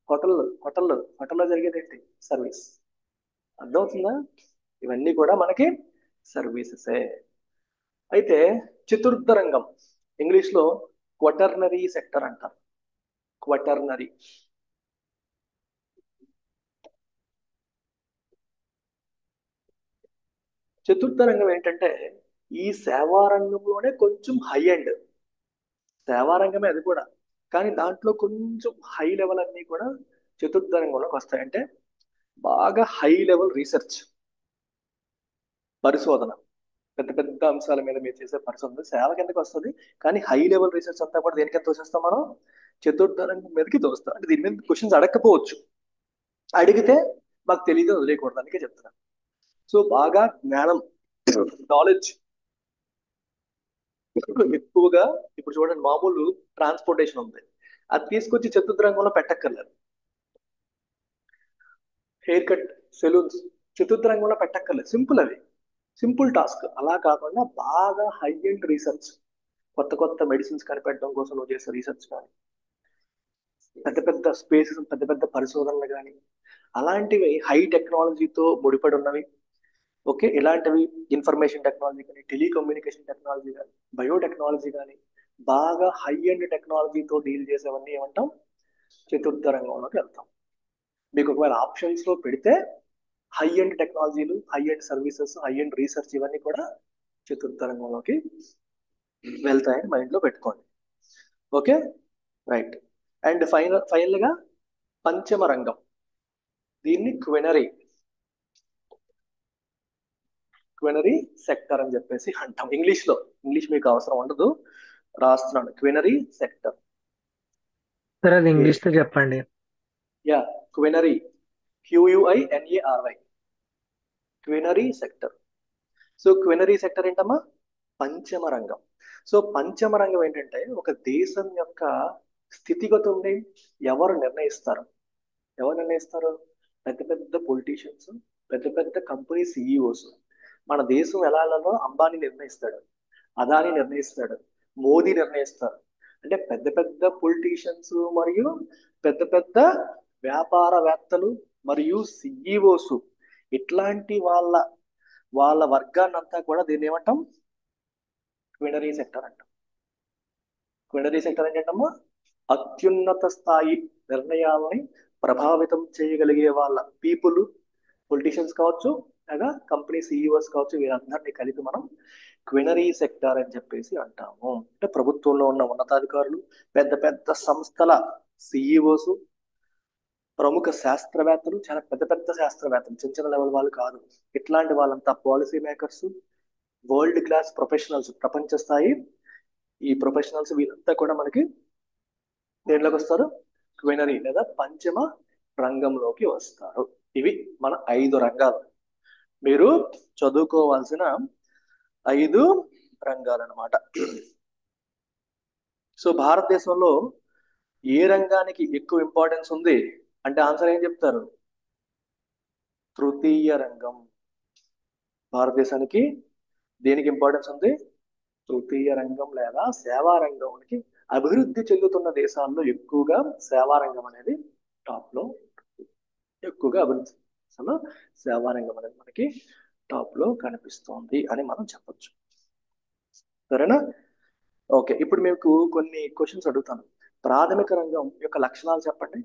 హోటల్లో జరిగేది ఏంటి? సర్వీస్. అర్థమవుతుందా? ఇవన్నీ కూడా మనకి సర్వీసెసే. అయితే చతుర్థ రంగం, ఇంగ్లీష్ లో క్వటర్నరీ సెక్టర్ అంటారు. క్వటర్నరీ. చతుర్థ రంగం ఏంటంటే ఈ సేవా రంగంలోనే కొంచెం హై ఎండ్, సేవా రంగమే అది కూడా, కానీ దాంట్లో కొంచెం హై లెవెల్ అన్ని కూడా చతుర్థ రంగంలోకి వస్తాయి. అంటే బాగా హై లెవెల్ రీసెర్చ్, పరిశోధన, పెద్ద పెద్ద అంశాల మీద మీరు చేసే పరిశోధన సేవ కిందకి వస్తుంది. కానీ హై లెవెల్ రీసెర్చ్ అంతా కూడా దేనికైనా తోసేస్తాం మనం? చతుర్థ రంగం మీదకి తోస్తాం. అంటే దీని మీద క్వశ్చన్స్ అడగకపోవచ్చు, అడిగితే మాకు తెలియదు వదిలేయకూడదు, అందుకే చెప్తున్నాను. సో బాగా జ్ఞానం, నాలెడ్జ్ ఎక్కువగా. ఇప్పుడు చూడండి, మామూలు ట్రాన్స్పోర్టేషన్ ఉంది, అది తీసుకొచ్చి చతుర్థ రంగంలో పెట్టక్కర్లేదు. హెయిర్ కట్, సెలూన్స్ చతుర్థ రంగంలో పెట్టక్కర్లేదు, సింపుల్ అవి, సింపుల్ టాస్క్. అలా కాకుండా బాగా హై ఎండ్ రీసెర్చ్, కొత్త కొత్త మెడిసిన్స్ కనిపెట్టడం కోసం నువ్వు చేసే రీసెర్చ్ కానీ, పెద్ద పెద్ద స్పేసెస్, పెద్ద పెద్ద పరిశోధనలు కానీ, అలాంటివి హై టెక్నాలజీతో ముడిపడి ఉన్నవి. ఓకే, ఇలాంటివి ఇన్ఫర్మేషన్ టెక్నాలజీ కానీ, టెలికమ్యూనికేషన్ టెక్నాలజీ కానీ, బయోటెక్నాలజీ కానీ, బాగా హై ఎండ్ టెక్నాలజీతో డీల్ చేసేవన్నీ ఏమంటాం? చతుర్థ రంగంలోకి వెళ్తాం. మీకు ఒకవేళ ఆప్షన్స్ లో పెడితే హై ఎండ్ టెక్నాలజీలు, high end services, high end research ఇవన్నీ కూడా చతుర్థ రంగంలోకి వెళ్తాయని మైండ్ లో పెట్టుకోండి. Okay, right. అండ్ ఫైనల్ గా పంచమ రంగం, దీన్ని క్వినరీ సెక్టర్ అని చెప్పేసి అంటాం. ఇంగ్లీష్ మీకు అవసరం ఉండదు, రాస్తున్నాను. Quinary sector. సార్ అది ఇంగ్లీష్ లో చెప్పండి. Yeah, quinary, QUINARY, quinary sector. So quinary sector ఏంటమ్మా? పంచమ రంగం. సో పంచమ రంగం ఏంటంటే ఒక దేశం యొక్క స్థితిగతుల్ని ఎవరు నిర్ణయిస్తారు? పెద్ద పెద్ద పొలిటీషియన్స్, పెద్ద పెద్ద కంపెనీ సిఇఓస్. మన దేశం ఎలా వెళ్ళాలో అంబానీ నిర్ణయిస్తాడు, అదానీ నిర్ణయిస్తాడు, మోదీ నిర్ణయిస్తారు. అంటే పెద్ద పెద్ద పొలిటీషియన్స్ మరియు పెద్ద పెద్ద వ్యాపారవేత్తలు మరియు సిఇఓస్, ఇట్లాంటి వాళ్ళ వర్గాన్ని అంతా కూడా దీన్ని ఏమంటాం? క్వినరీ సెక్టర్ అంటాం. క్వినరీ సెక్టర్ ఏంటంటమ్మా? అత్యున్నత స్థాయి నిర్ణయాలని ప్రభావితం చేయగలిగే వాళ్ళ పీపుల్, పొలిటీషియన్స్ కావచ్చు, లేదా కంపెనీ సిఇఓస్ కావచ్చు, వీరందరినీ కలిపి మనం క్వినరీ సెక్టర్ అని చెప్పేసి అంటాము. అంటే ప్రభుత్వంలో ఉన్న ఉన్నతాధికారులు, పెద్ద పెద్ద సంస్థల సిఇఓస్, ప్రముఖ శాస్త్రవేత్తలు, చాలా పెద్ద పెద్ద శాస్త్రవేత్తలు, చిన్న చిన్న లెవెల్ వాళ్ళు కాదు, ఇట్లాంటి వాళ్ళంతా policy makers, world class professionals, ప్రపంచ స్థాయి ఈ ప్రొఫెషనల్స్, వీళ్ళంతా కూడా మనకి దేంట్లోకి వస్తారు? క్వినరీ లేదా పంచమ రంగంలోకి వస్తారు. ఇవి మన 5 రంగాలు, మీరు చదువుకోవాల్సిన 5 రంగాలు అన్నమాట. సో భారతదేశంలో ఏ రంగానికి ఎక్కువ ఇంపార్టెన్స్ ఉంది అంటే ఆన్సర్ ఏం చెప్తారు? తృతీయ రంగం. భారతదేశానికి దేనికి ఇంపార్టెన్స్ ఉంది? తృతీయ రంగం లేదా సేవా రంగానికి. అభివృద్ధి చెందుతున్న దేశాల్లో ఎక్కువగా సేవా రంగం అనేది టాప్ లో, ఎక్కువగా అభివృద్ధి దేశాల్లో సేవా రంగం అనేది మనకి టాప్ లో కనిపిస్తోంది అని మనం చెప్పొచ్చు. సరేనా? ఓకే, ఇప్పుడు మీకు కొన్ని క్వశ్చన్స్ అడుగుతాను. ప్రాథమిక రంగం యొక్క లక్షణాలు చెప్పండి.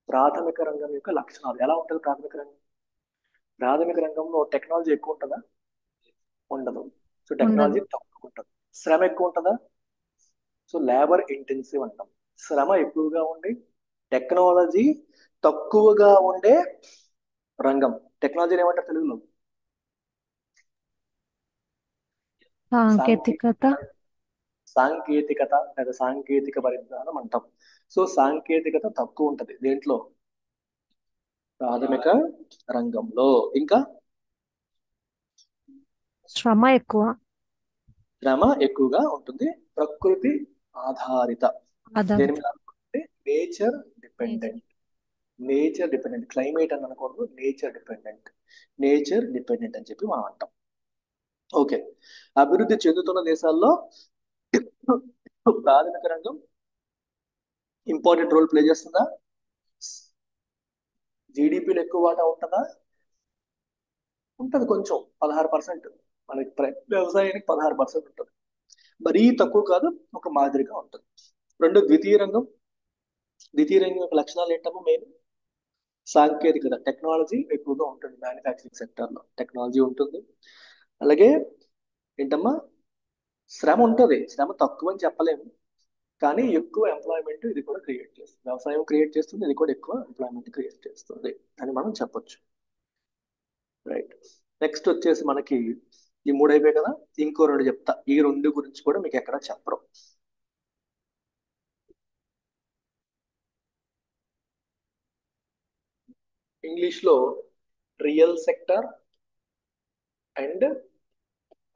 ప్రాథమిక రంగం యొక్క లక్షణాలు ఎలా ఉంటుంది? ప్రాథమిక రంగం ప్రాథమిక రంగంలో టెక్నాలజీ ఎక్కువ ఉంటుందా? ఉండదు. సో ఉండదు. టెక్నాలజీ తక్కువ ఉంటుంది. శ్రమ ఎక్కువ ఉంటుందా? సో లేబర్ ఇంటెన్సివ్ అంటాం. శ్రమ ఎక్కువగా ఉండి టెక్నాలజీ తక్కువగా ఉండే రంగం. టెక్నాలజీని ఏమంటారు తెలుగులో? సాంకేతికత. సాంకేతికత లేదా సాంకేతిక పరిజ్ఞానం అంటాం. సో సాంకేతికత తక్కువ ఉంటది దేంట్లో? ప్రాథమిక రంగంలో. ఇంకా శ్రమ ఎక్కువ. శ్రమ ఎక్కువగా ఉంటుంది. ప్రకృతి ఆధారిత. దేని మీద ఆధారపడి? Nature dependent. Nature dependent. Climate అని అనకూడదు, నేచర్ డిపెండెంట్. నేచర్ డిపెండెంట్ అని చెప్పి మనం అంటాం. ఓకే. అభివృద్ధి చెందుతున్న దేశాల్లో ప్రాథమిక రంగం ఇంపార్టెంట్ రోల్ ప్లే చేస్తుందా? జీడిపిలో ఎక్కువ వాటా ఉంటుందా? ఉంటుంది. కొంచెం 16%. మనకి వ్యవసాయానికి 16% ఉంటుంది. మరీ తక్కువ కాదు, ఒక మాదిరిగా ఉంటుంది. రెండు ద్వితీయ రంగం. ద్వితీయ రంగం యొక్క లక్షణాలు ఏంటమ్మా? మెయిన్ సాంకేతికత, టెక్నాలజీ ఎక్కువగా ఉంటుంది. మ్యానుఫ్యాక్చరింగ్ సెక్టర్లో టెక్నాలజీ ఉంటుంది. అలాగే ఏంటమ్మా? శ్రమ ఉంటుంది. శ్రమ తక్కువ అని చెప్పలేము, కానీ ఎక్కువ ఎంప్లాయ్మెంట్ ఇది కూడా క్రియేట్ చేస్తుంది. వ్యవసాయం క్రియేట్ చేస్తుంది, ఇది కూడా ఎక్కువ ఎంప్లాయ్మెంట్ క్రియేట్ చేస్తుంది అని మనం చెప్పొచ్చు. రైట్. నెక్స్ట్ వచ్చేసి మనకి ఈ మూడు అయిపోయాయి కదా, ఇంకో రెండు చెప్తా. ఈ రెండు గురించి కూడా మీకు ఎక్కడ చెప్పరు. ఇంగ్లీష్లో real sector and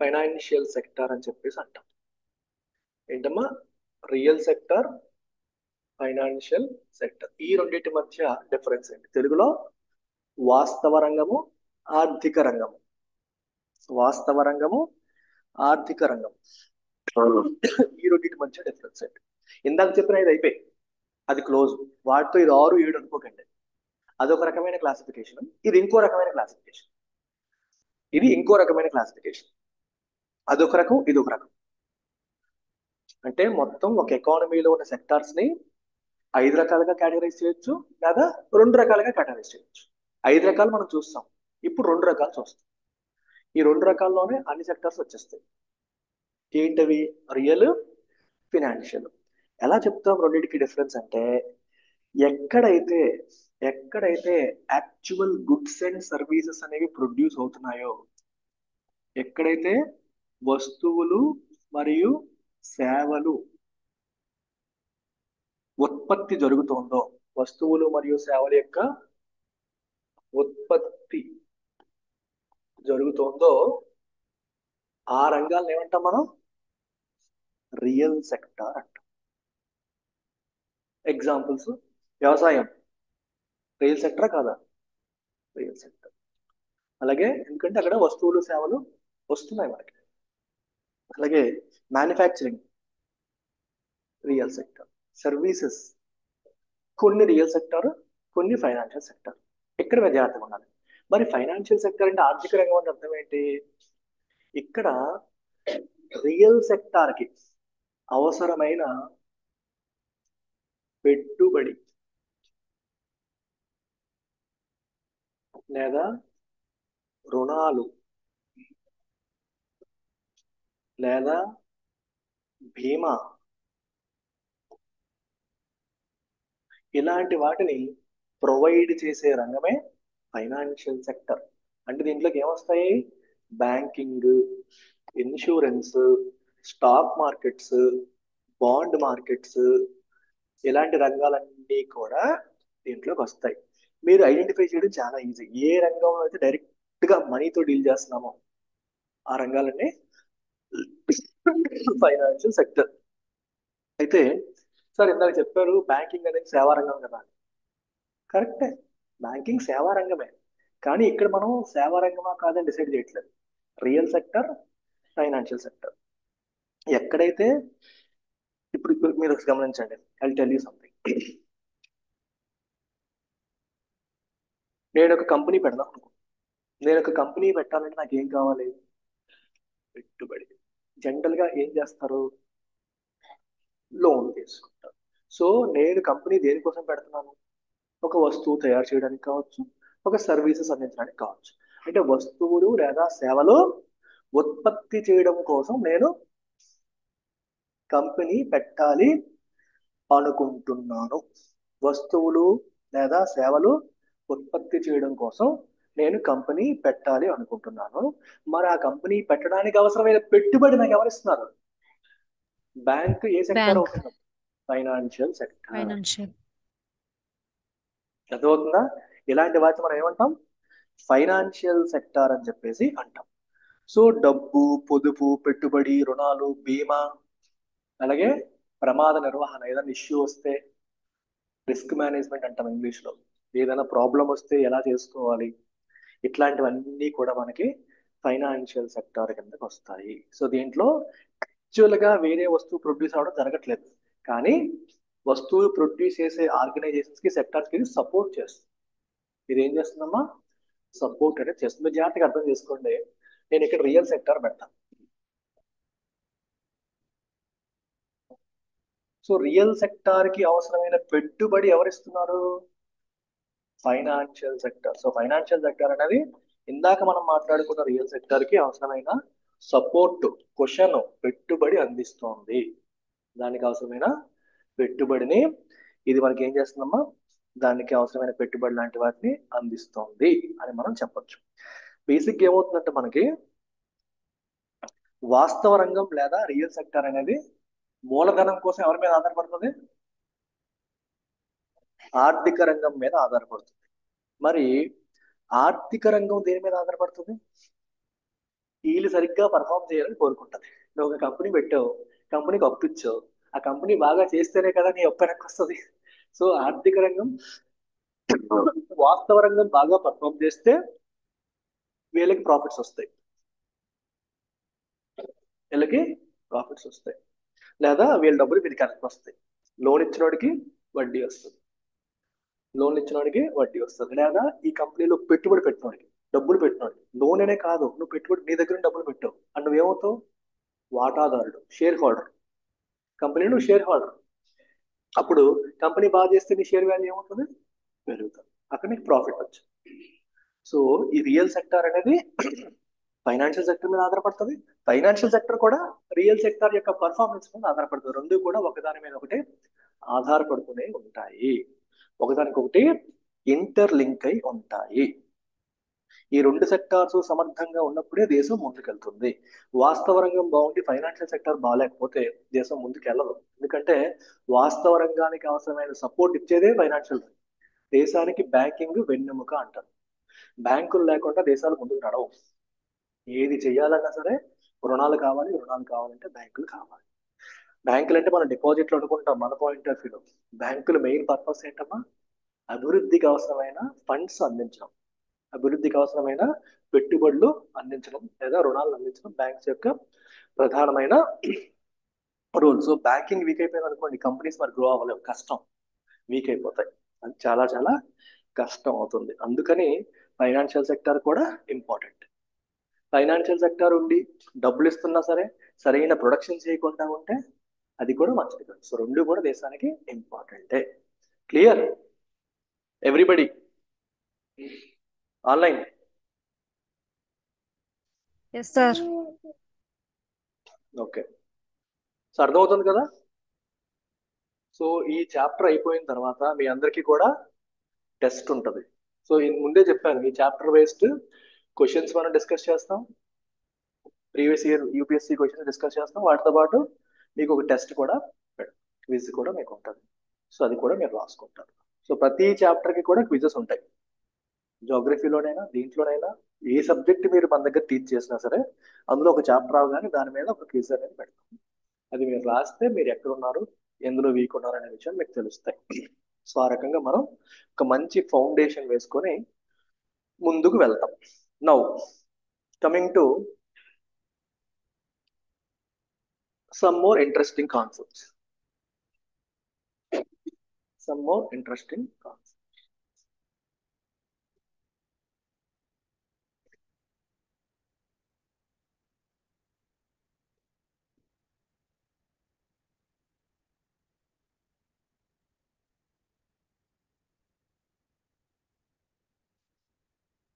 financial sector అని చెప్పేసి అంటాం. ఏంటమ్మా? Real sector, financial sector. ఈ రెండింటి మధ్య డిఫరెన్స్ ఏంటి? తెలుగులో వాస్తవ రంగము, ఆర్థిక రంగము. వాస్తవ రంగము, ఆర్థిక రంగం. ఈ రెండింటి మధ్య డిఫరెన్స్ ఏంటి? ఇందాక చెప్పిన ఇది అయిపోయి, అది క్లోజ్. వాటితో ఇది 6, 7 అనుకోకండి. అదొక రకమైన క్లాసిఫికేషన్, ఇది ఇంకో రకమైన క్లాసిఫికేషన్. ఇది ఇంకో రకమైన క్లాసిఫికేషన్. అదొక రకం, ఇది ఒక రకం. అంటే మొత్తం ఒక ఎకానమీలో ఉన్న సెక్టార్స్ ని 5 రకాలుగా కేటగరైజ్ చేయొచ్చు, లేదా 2 రకాలుగా కేటగరైజ్ చేయొచ్చు. 5 రకాలు మనం చూస్తాం, ఇప్పుడు 2 రకాలు చూస్తాం. ఈ 2 రకాల్లోనే అన్ని సెక్టార్స్ వచ్చేస్తాయి. ఏంటవి? Real, financial. ఎలా చెప్తాం రెండింటికి డిఫరెన్స్ అంటే, ఎక్కడైతే ఎక్కడైతే యాక్చువల్ గుడ్స్ అండ్ సర్వీసెస్ అనేవి ప్రొడ్యూస్ అవుతున్నాయో, ఎక్కడైతే వస్తువులు మరియు సేవలు ఉత్పత్తి జరుగుతుందో, వస్తువులు మరియు సేవల యొక్క ఉత్పత్తి జరుగుతుందో, ఆ రంగాలను ఏమంటాం మనం? రియల్ సెక్టార్ అంటాం. ఎగ్జాంపుల్స్: వ్యవసాయం రియల్ సెక్టరా కాదా? Real sector. అలాగే ఎందుకంటే అక్కడ వస్తువులు సేవలు వస్తున్నాయి మనకి. అలాగే మ్యానుఫ్యాక్చరింగ్ రియల్ సెక్టర్. సర్వీసెస్ కొన్ని రియల్ సెక్టర్, కొన్ని ఫైనాన్షియల్ సెక్టర్. ఇక్కడ మీరు జాగ్రత్తగా ఉండాలి. మరి ఫైనాన్షియల్ సెక్టర్ అంటే ఆర్థిక రంగం అంటే అర్థం ఏంటి? ఇక్కడ రియల్ సెక్టార్కి అవసరమైన పెట్టుబడి లేదా రుణాలు లేదా బీమా, ఇలాంటి వాటిని ప్రొవైడ్ చేసే రంగమే ఫైనాన్షియల్ సెక్టర్. అంటే దీంట్లోకి ఏమొస్తాయి? Banking, insurance, stock markets, bond markets, ఇలాంటి రంగాలన్నీ కూడా దీంట్లోకి వస్తాయి. మీరు ఐడెంటిఫై చేయడం చాలా ఈజీ. ఏ రంగంలో అయితే డైరెక్ట్ గా మనీతో డీల్ చేస్తున్నామో ఆ రంగాలన్నీ ఫైనాన్షియల్ సెక్టర్. అయితే సార్ ఇందాక చెప్పారు బ్యాంకింగ్ అనేది సేవా రంగం కదా. కరెక్టే, బ్యాంకింగ్ సేవా రంగమే. కానీ ఇక్కడ మనం సేవా రంగమా కాదని డిసైడ్ చేయట్లేదు. Real sector, financial sector. ఎక్కడైతే ఇప్పుడు మీరు గమనించండి, ఐ టెల్ యూ సంథింగ్. నేను ఒక కంపెనీ పెడదాం అనుకో. నేను ఒక కంపెనీ పెట్టాలంటే నాకు ఏం కావాలి? పెట్టుబడి. జనరల్ గా ఏం చేస్తారు? లోన్ తీసుకుంటారు. సో నేను కంపెనీ దేనికోసం పెడుతున్నాను? ఒక వస్తువు తయారు చేయడానికి కావచ్చు, ఒక సర్వీసెస్ అందించడానికి కావచ్చు. అంటే వస్తువులు లేదా సేవలు ఉత్పత్తి చేయడం కోసం నేను కంపెనీ పెట్టాలి అనుకుంటున్నాను. వస్తువులు లేదా సేవలు ఉత్పత్తి చేయడం కోసం నేను కంపెనీ పెట్టాలి అనుకుంటున్నాను. మరి ఆ కంపెనీ పెట్టడానికి అవసరమైన పెట్టుబడి నాకు ఎవరిస్తున్నారు? బ్యాంక్ ఏ సెక్టర్ బ్యాంక్ అవుతుంది? Financial sector. ఫైనాన్షియల్ అర్థమవుతుందా? ఇలాంటి వాటిని మనం ఏమంటాం? ఫైనాన్షియల్ సెక్టార్ అని చెప్పేసి అంటాం. సో డబ్బు, పొదుపు, పెట్టుబడి, రుణాలు, బీమా, అలాగే ప్రమాద నిర్వహణ, ఏదైనా ఇష్యూ వస్తే రిస్క్ మేనేజ్మెంట్ అంటాం ఇంగ్లీష్లో. ఏదైనా ప్రాబ్లం వస్తే ఎలా చేసుకోవాలి, ఇట్లాంటివన్నీ కూడా మనకి ఫైనాన్షియల్ సెక్టార్ కిందకి వస్తాయి. సో దీంట్లో యాక్చువల్గా వేరే వస్తువు ప్రొడ్యూస్ అవ్వడం జరగట్లేదు, కానీ వస్తువులు ప్రొడ్యూస్ చేసే ఆర్గనైజేషన్స్ కి, సెక్టార్స్ కి సపోర్ట్ చేస్తుంది. ఇది ఏం చేస్తుందమ్మా? సపోర్ట్ అనేది చేస్తుంది. మీరు జాగ్రత్తగా అర్థం చేసుకోండి. నేను ఇక్కడ రియల్ సెక్టార్ పెడతాను. సో రియల్ సెక్టార్ కి అవసరమైన పెట్టుబడి ఎవరిస్తున్నారు? Financial sector. So financial sector అనేది ఇందాక మనం మాట్లాడుకున్న రియల్ సెక్టర్ కి అవసరమైన సపోర్ట్, క్వశ్చన్, పెట్టుబడి అందిస్తోంది. దానికి అవసరమైన పెట్టుబడిని ఇది మనకి ఏం చేస్తుందమ్మా? దానికి అవసరమైన పెట్టుబడి లాంటి వాటిని అందిస్తోంది అని మనం చెప్పొచ్చు. బేసిక్ ఏమవుతుందంటే మనకి వాస్తవ రంగం లేదా రియల్ సెక్టర్ అనేది మూలధనం కోసం ఎవరి మీద ఆధారపడుతుంది? ఆర్థిక రంగం మీద ఆధారపడుతుంది. మరి ఆర్థిక రంగం దేని మీద ఆధారపడుతుంది? వీళ్ళు సరిగ్గా పర్ఫామ్ చేయాలని కోరుకుంటుంది. నువ్వు ఒక కంపెనీ పెట్టావు, కంపెనీకి అప్పు ఇచ్చావు, ఆ కంపెనీ బాగా చేస్తేనే కదా నీ అప్పు వెనక్కి వస్తుంది. సో ఆర్థిక రంగం, వాస్తవ రంగం బాగా పర్ఫామ్ చేస్తే వీళ్ళకి ప్రాఫిట్స్ వస్తాయి, వీళ్ళకి ప్రాఫిట్స్ వస్తాయి, లేదా వీళ్ళ డబ్బులు వీళ్ళకి వెనక్కి వస్తాయి. లోన్ ఇచ్చినోడికి వడ్డీ వస్తుంది, లోన్ ఇచ్చినోడికి వడ్డీ వస్తుంది. లేదా ఈ కంపెనీలో పెట్టుబడి పెట్టినోడికి, డబ్బులు పెట్టినోడికి. లోన్ అనే కాదు, నువ్వు పెట్టుబడి నీ దగ్గర డబ్బులు పెట్టావు అండ్ నువ్వేమవుతావు? వాటాదారుడు, షేర్ హోల్డర్. కంపెనీ నువ్వు షేర్ హోల్డర్. అప్పుడు కంపెనీ బాగా చేస్తే నీ షేర్ వాల్యూ ఏమవుతుంది? పెరుగుతుంది. అక్కడ నీకు ప్రాఫిట్ వచ్చింది. సో ఈ రియల్ సెక్టార్ అనేది ఫైనాన్షియల్ సెక్టర్ మీద ఆధారపడుతుంది. ఫైనాన్షియల్ సెక్టర్ కూడా రియల్ సెక్టర్ యొక్క పర్ఫార్మెన్స్ మీద ఆధారపడుతుంది. రెండు కూడా ఒకదాని మీద ఒకటి ఆధారపడుతూనే ఉంటాయి, ఒకదానికొకటి ఇంటర్ లింక్ అయి ఉంటాయి. ఈ రెండు సెక్టార్స్ సమర్థంగా ఉన్నప్పుడే దేశం ముందుకెళ్తుంది. వాస్తవ రంగం బాగుండి ఫైనాన్షియల్ సెక్టర్ బాగాలేకపోతే దేశం ముందుకెళ్ళదు. ఎందుకంటే వాస్తవ రంగానికి అవసరమైన సపోర్ట్ ఇచ్చేదే ఫైనాన్షియల్. దేశానికి బ్యాంకింగ్ వెన్నెముక అంటారు. బ్యాంకులు లేకుండా దేశాలు ముందుకు నడవు. ఏది చేయాలన్నా సరే రుణాలు కావాలి, రుణాలు కావాలంటే బ్యాంకులు కావాలి. బ్యాంకులు అంటే మనం డిపాజిట్లు అనుకుంటాం మన పాయింట్ ఆఫ్ వ్యూలో. బ్యాంకుల మెయిన్ పర్పస్ ఏంటమ్మా? అభివృద్ధికి అవసరమైన ఫండ్స్ అందించడం, అభివృద్ధికి అవసరమైన పెట్టుబడులు అందించడం లేదా రుణాలు అందించడం బ్యాంక్స్ యొక్క ప్రధానమైన రోల్. సో బ్యాంకింగ్ వీక్ అయిపోయింది అనుకోండి, కంపెనీస్ మరి గ్రో అవ్వలేవు, కష్టం, వీక్ అయిపోతాయి. అది చాలా చాలా కష్టం అవుతుంది. అందుకని ఫైనాన్షియల్ సెక్టర్ కూడా ఇంపార్టెంట్. ఫైనాన్షియల్ సెక్టర్ ఉండి డబ్బులు ఇస్తున్నా సరే సరైన ప్రొడక్షన్ చేయకుండా ఉంటే అది కూడా మంచిది కాదు. సో రెండు కూడా దేశానికి ఇంపార్టెంటే. Clear everybody? Online? Yes sir. Okay, so అర్థమవుతుంది కదా? సో ఈ చాప్టర్ అయిపోయిన తర్వాత మీ అందరికీ కూడా టెస్ట్ ఉంటుంది. సో ముందే చెప్పాను, ఈ చాప్టర్ బేస్డ్ క్వశ్చన్స్ మనం డిస్కస్ చేస్తాం, previous year UPSC questions discuss చేస్తాం. వాటితో పాటు మీకు ఒక టెస్ట్ కూడా, క్విజ్ కూడా మీకు ఉంటుంది. సో అది కూడా మీరు రాసుకుంటారు. సో ప్రతి చాప్టర్కి కూడా క్విజెస్ ఉంటాయి. జోగ్రఫీలోనైనా దీంట్లోనైనా ఏ సబ్జెక్ట్ మీరు మన దగ్గర టీచ్ చేసినా సరే అందులో ఒక చాప్టర్ అవగానే దాని మీద ఒక క్విజ్ అనేది పెడతాం. అది మీరు రాస్తే మీరు ఎక్కడ ఉన్నారు, ఎందులో వీక్ ఉన్నారు అనే విషయం మీకు తెలుస్తాయి. సో ఆ రకంగా మనం ఒక మంచి ఫౌండేషన్ వేసుకొని ముందుకు వెళ్తాం. Now coming to some more interesting concepts. Some more interesting concepts.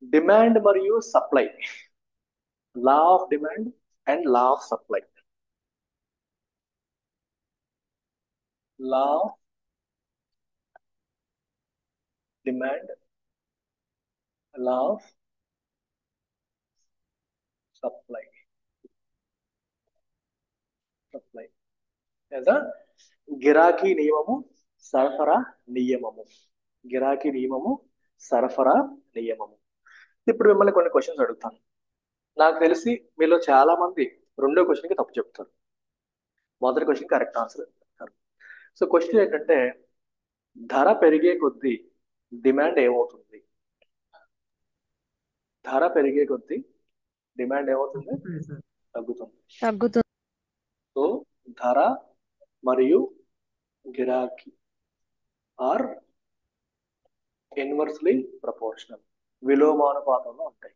Demand మరియు supply, law of demand and law of supply. Law of demand, law of supply. లేదా గిరాకీ నియమము, సరఫరా నియమము. గిరాకీ నియమము, సరఫరా నియమము. ఇప్పుడు మిమ్మల్ని కొన్ని క్వశ్చన్స్ అడుగుతాను. నాకు తెలిసి మీలో చాలా మంది రెండో క్వశ్చన్కి తప్పు చెప్తారు, మొదటి క్వశ్చన్ కరెక్ట్ ఆన్సర్ చెప్తారు. సో క్వశ్చన్ ఏంటంటే, ధర పెరిగే కొద్దీ డిమాండ్ ఏమవుతుంది? ధర పెరిగే కొద్దీ డిమాండ్ ఏమవుతుంది? తగ్గుతుంది. తగ్గుతుంది. సో ధర మరియు గిరాకీ ఆర్ ఇన్వర్స్లీ ప్రపోర్షనల్, విలోమానుపాతంలో ఉంటాయి.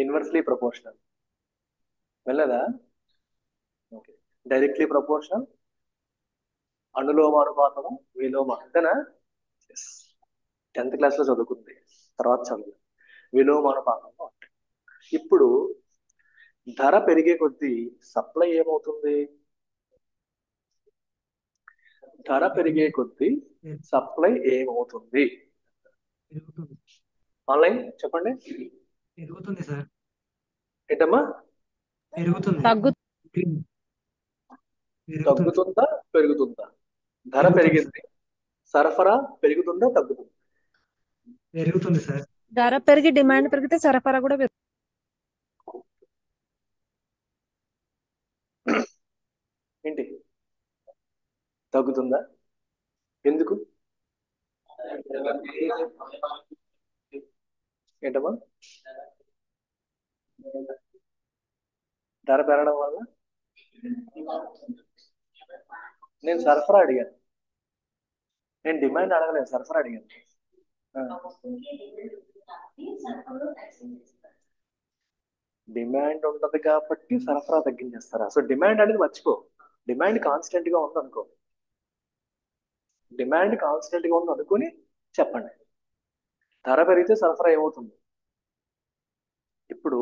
ఇన్వర్స్లీ ప్రపోర్షనల్ వెళ్ళదా? ఓకే. డైరెక్ట్లీ ప్రపోర్షనల్, అనులోమానుపాతము, విలోమ, అంతేనా? 10th క్లాస్ లో చదువుకుంది, తర్వాత చదువు. విలోమానుపాతంలో ఉంటాయి. ఇప్పుడు ధర పెరిగే కొద్దీ సప్లై ఏమవుతుంది? ధర పెరిగే కొద్దీ సప్లై ఏమవుతుంది? ఆన్లైన్ చెప్పండి. పెరుగుతుంది సార్. ఏంటమ్మా? పెరుగుతుంది. తగ్గుతుందా పెరుగుతుందా? ధర పెరిగింది, సరఫరా పెరుగుతుందా తగ్గుతుందా? పెరుగుతుంది సార్. ధర పెరిగి డిమాండ్ పెరిగితే సరఫరా కూడా పెరుగుతుంది. ఏంటి తగ్గుతుందా? ఎందుకు? ఏంటమ్మా? ధర పెరగడం వల్ల. నేను సరఫరా అడిగాను, నేను డిమాండ్ అడగలేదు, సరఫరా అడిగాను. డిమాండ్ ఉంటది కాబట్టి సరఫరా తగ్గించేస్తారా? సో డిమాండ్ అనేది మర్చిపో. డిమాండ్ కాన్స్టెంట్ గా ఉంది అనుకో, డిమాండ్ కాన్స్టెంట్ గా ఉంది అనుకుని చెప్పండి. ధర పెరిగితే సరఫరా ఏమవుతుంది? ఇప్పుడు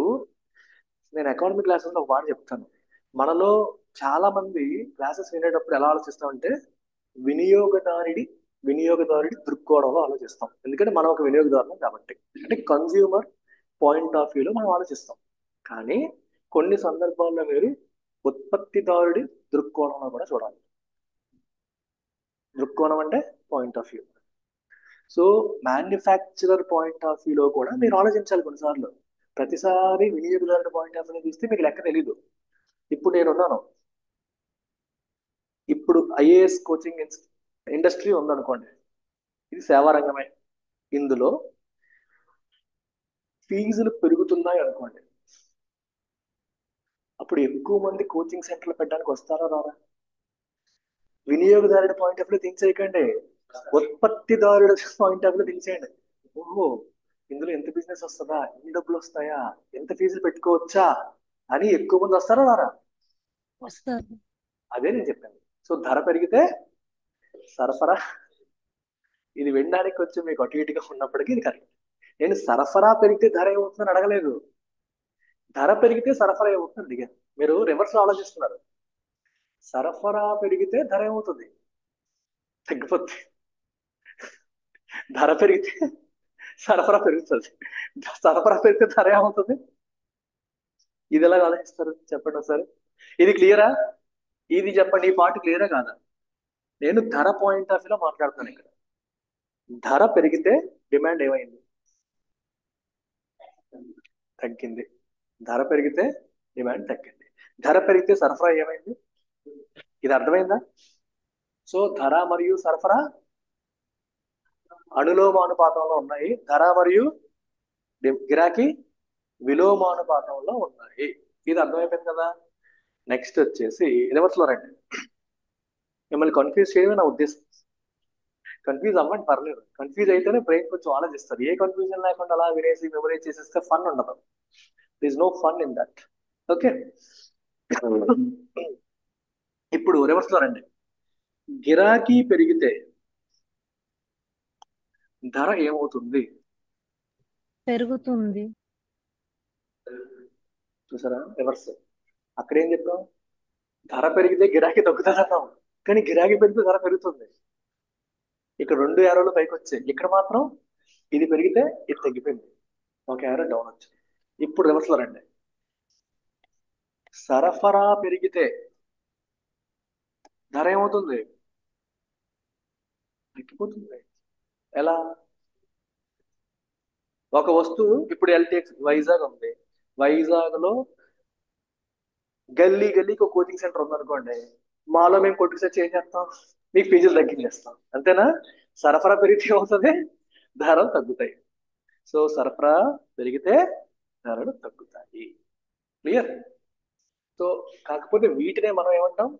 నేను ఎకానమిక్ క్లాసెస్ లో ఒక మాట చెప్తాను. మనలో చాలా మంది క్లాసెస్ వినేటప్పుడు ఎలా ఆలోచిస్తామంటే, వినియోగదారుడి దృక్కోణంలో ఆలోచిస్తాం. ఎందుకంటే మనం ఒక వినియోగదారులం కాబట్టి, అంటే కన్జ్యూమర్ పాయింట్ ఆఫ్ వ్యూలో మనం ఆలోచిస్తాం. కానీ కొన్ని సందర్భాల్లో మీరు ఉత్పత్తిదారుడి దృక్కోణంలో కూడా చూడాలి. దృక్కోణం అంటే point of view. So manufacturer point of వ్యూలో కూడా మీరు ఆలోచించాలి కొన్నిసార్లు. ప్రతిసారి వినియోగదారుడి పాయింట్ ఆఫ్ వ్యూ చూస్తే మీకు లెక్క తెలీదు. ఇప్పుడు నేనున్నాను, ఇప్పుడు ఐఏఎస్ కోచింగ్ ఇండస్ట్రీ ఉందనుకోండి, ఇది సేవా రంగమే. ఇందులో ఫీజులు పెరుగుతున్నాయి అనుకోండి, అప్పుడు ఎక్కువ మంది కోచింగ్ సెంటర్లు పెట్టడానికి వస్తారా రారా? వినియోగదారుడి పాయింట్ ఆఫ్ వ్యూ థింక్ చేయకండి, ఉత్పత్తిదారుడి పాయింట్ ఆఫ్ వ్యూ థింక్ చేయండి. ఓహో, ఇందులో ఎంత బిజినెస్ వస్తుందా, ఎన్ని డబ్బులు వస్తాయా, ఎంత ఫీజులు పెట్టుకోవచ్చా అని ఎక్కువ మంది వస్తారా రారా? వస్తారు. అదే నేను చెప్పాను. సో ధర పెరిగితే సరఫరా, ఇది వినడానికి కొంచెం మీకు అటు ఇటుగా ఉన్నప్పటికీ ఇది కరెక్ట్. నేను సరఫరా పెరిగితే ధర ఏమవుతుందని అడగలేదు, ధర పెరిగితే సరఫరా ఏమవుతుంది అడిగాను. మీరు రివర్స్ ఆలోచిస్తున్నారు. సరఫరా పెరిగితే ధర ఏమవుతుంది? తగ్గిపోతుంది. ధర పెరిగితే సరఫరా పెరుగుతుంది, సరఫరా పెరిగితే ధర ఏమవుతుంది? ఇది ఎలా ఆలోచిస్తారు చెప్పండి ఒకసారి. ఇది క్లియరా? ఇది చెప్పండి, ఈ పాయింట్ క్లియరా కాదా? నేను ధర పాయింట్ ఆఫ్ వ్యూలో మాట్లాడుతున్నాను ఇక్కడ. ధర పెరిగితే డిమాండ్ ఏమైంది? తగ్గింది. ధర పెరిగితే డిమాండ్ తగ్గింది. ధర పెరిగితే సరఫరా ఏమైంది? ఇది అర్థమైందా? సో ధర మరియు సరఫరా అనులోమానుపాతంలో ఉన్నాయి, ధర మరియు గిరాకీ విలోమానుపాతంలో ఉన్నాయి. ఇది అర్థమైపోయింది కదా? నెక్స్ట్ వచ్చేసి రివర్స్ లో రండి. మిమ్మల్ని కన్ఫ్యూజ్ చేయడమే నా ఉద్దేశం. కన్ఫ్యూజ్ అవ్వండి, పర్లేదు. కన్ఫ్యూజ్ అయితేనే బ్రెయిన్ కొంచెం ఆలోచిస్తారు. ఏ కన్ఫ్యూజన్ లేకుండా అలా వినేసి మెమరైజ్ చేసేస్తే ఫన్ ఉండదు. There is no fun in that. Okay, ఇప్పుడు రివర్స్ లో రండి. గిరాకీ పెరిగితే ధర ఏమవుతుంది? పెరుగుతుంది. చూసారా, రివర్స్. అక్కడ ఏం చెప్పాం? ధర పెరిగితే గిరాకీ తగ్గుతుంది అన్నాం, కానీ గిరాకీ పెరిగితే ధర పెరుగుతుంది. ఇక్కడ 2 ఏరోలు పైకి వచ్చాయి, ఇక్కడ మాత్రం ఇది పెరిగితే ఇది తగ్గిపోయింది, ఒక ఏరో డౌన్ వచ్చింది. ఇప్పుడు రివర్స్ లో రండి. సరఫరా పెరిగితే ధర ఏమవుతుంది? తగ్గిపోతుంది. ఎలా? ఒక వస్తువు ఇప్పుడు ఎల్టీఎక్స్ వైజాగ్ ఉంది, వైజాగ్ లో గల్లీకి ఒక కోచింగ్ సెంటర్ ఉందనుకోండి, మాలో మేము కొట్టుకు సెర్చ్ ఏం చేస్తాం? మీకు ఫీజులు తగ్గించేస్తాం, అంతేనా? సరఫరా పెరిగితే ఏమవుతుంది? ధరలు తగ్గుతాయి. సో సరఫరా పెరిగితే ధరలు తగ్గుతాయి. క్లియర్? సో కాకపోతే వీటినే మనం ఏమంటాం?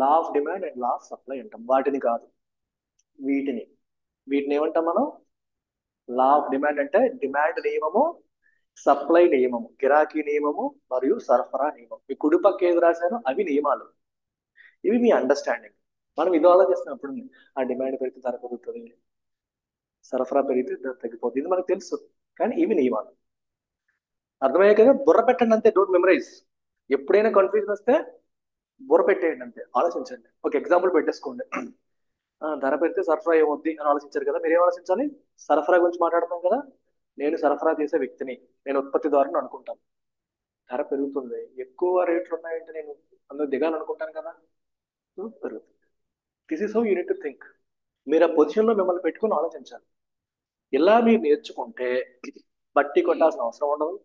లా of demand and law of supply అంటాం. వాటిని కాదు, వీటిని ఏమంటాం మనం? లా ఆఫ్ డిమాండ్ అంటే డిమాండ్ నియమము, సప్లై నియమము, గిరాకీ నియమము మరియు సరఫరా నియమం. మీ కుడి పక్క ఏది రాశారో అవి నియమాలు, ఇవి మీ అండర్స్టాండింగ్. మనం ఇది ఆలోచిస్తున్నప్పుడు ఆ డిమాండ్ పెరిగితే ధర పెరుగుతుంది, సరఫరా పెరిగితే ధర తగ్గిపోతుంది, ఇది మనకు తెలుసు, కానీ ఇవి నియమాలు. అర్థమయ్యాయి కదా? బుర్ర పెట్టండి అంతే, డోంట్ మెమరైజ్. ఎప్పుడైనా కన్ఫ్యూజన్ వస్తే బుర్ర పెట్టేయండి అంతే, ఆలోచించండి. ఒక ఎగ్జాంపుల్ పెట్టేసుకోండి. ధర పెరిగితే సరఫరా ఏమవుద్ది అని ఆలోచించారు కదా, మీరేం ఆలోచించాలి? సరఫరా గురించి మాట్లాడతాం కదా, నేను సరఫరా చేసే వ్యక్తిని, నేను ఉత్పత్తిదారుని అనుకుంటాను. ధర పెరుగుతుంది, ఎక్కువ రేట్లు ఉన్నాయంటే నేను అందులో దిగాలనుకుంటాను కదా, సో పెరుగుతుంది. This is how you need to think. మీరు ఆ పొజిషన్లో మిమ్మల్ని పెట్టుకుని ఆలోచించాలి. ఇలా మీరు నేర్చుకుంటే బట్టి కొట్టాల్సిన అవసరం ఉండదు,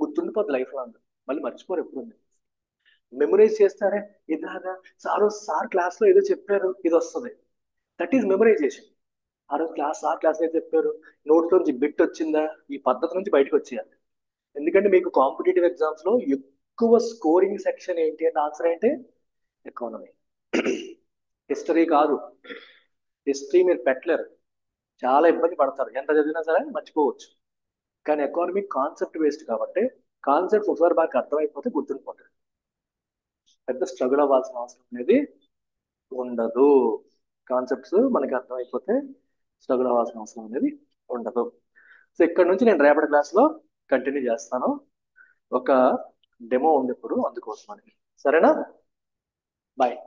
గుర్తుండిపోద్ది లైఫ్ లాంగ్, మళ్ళీ మర్చిపోరు ఎప్పుడు. మెమరైజ్ చేస్తారే, ఇదాగా సార్ క్లాస్లో ఏదో చెప్పారు ఇది వస్తుంది, దట్ ఈస్ మెమరైజేషన్. ఆ రోజు సార్ క్లాస్ ఏదో చెప్పారు, నోట్స్ నుంచి బిట్ వచ్చిందా, ఈ పద్ధతి నుంచి బయటకు వచ్చేయాలి. ఎందుకంటే మీకు కాంపిటేటివ్ ఎగ్జామ్స్ లో ఎక్కువ స్కోరింగ్ సెక్షన్ ఏంటి అంటే ఆన్సర్ ఏంటి? ఎకానమీ. హిస్టరీ కాదు, హిస్టరీ మీరు పెట్టలేరు, చాలా ఇబ్బంది పడతారు, ఎంత చదివినా సరే మర్చిపోవచ్చు. కానీ ఎకానమీ కాన్సెప్ట్ బేస్డ్ కాబట్టి కాన్సెప్ట్ ఒకసారి బాగా అర్థమైపోతే గుర్తుండిపోతుంది, పెద్ద స్ట్రగుల్ అవ్వాల్సిన అవసరం అనేది ఉండదు. కాన్సెప్ట్స్ మనకి అర్థమైపోతే స్ట్రగుల్ అవ్వాల్సిన అవసరం అనేది ఉండదు. సో ఇక్కడ నుంచి నేను రేపటి క్లాస్లో కంటిన్యూ చేస్తాను. ఒక డెమో ఉంది ఇప్పుడు అందుకోసమని, సరేనా? బాయ్.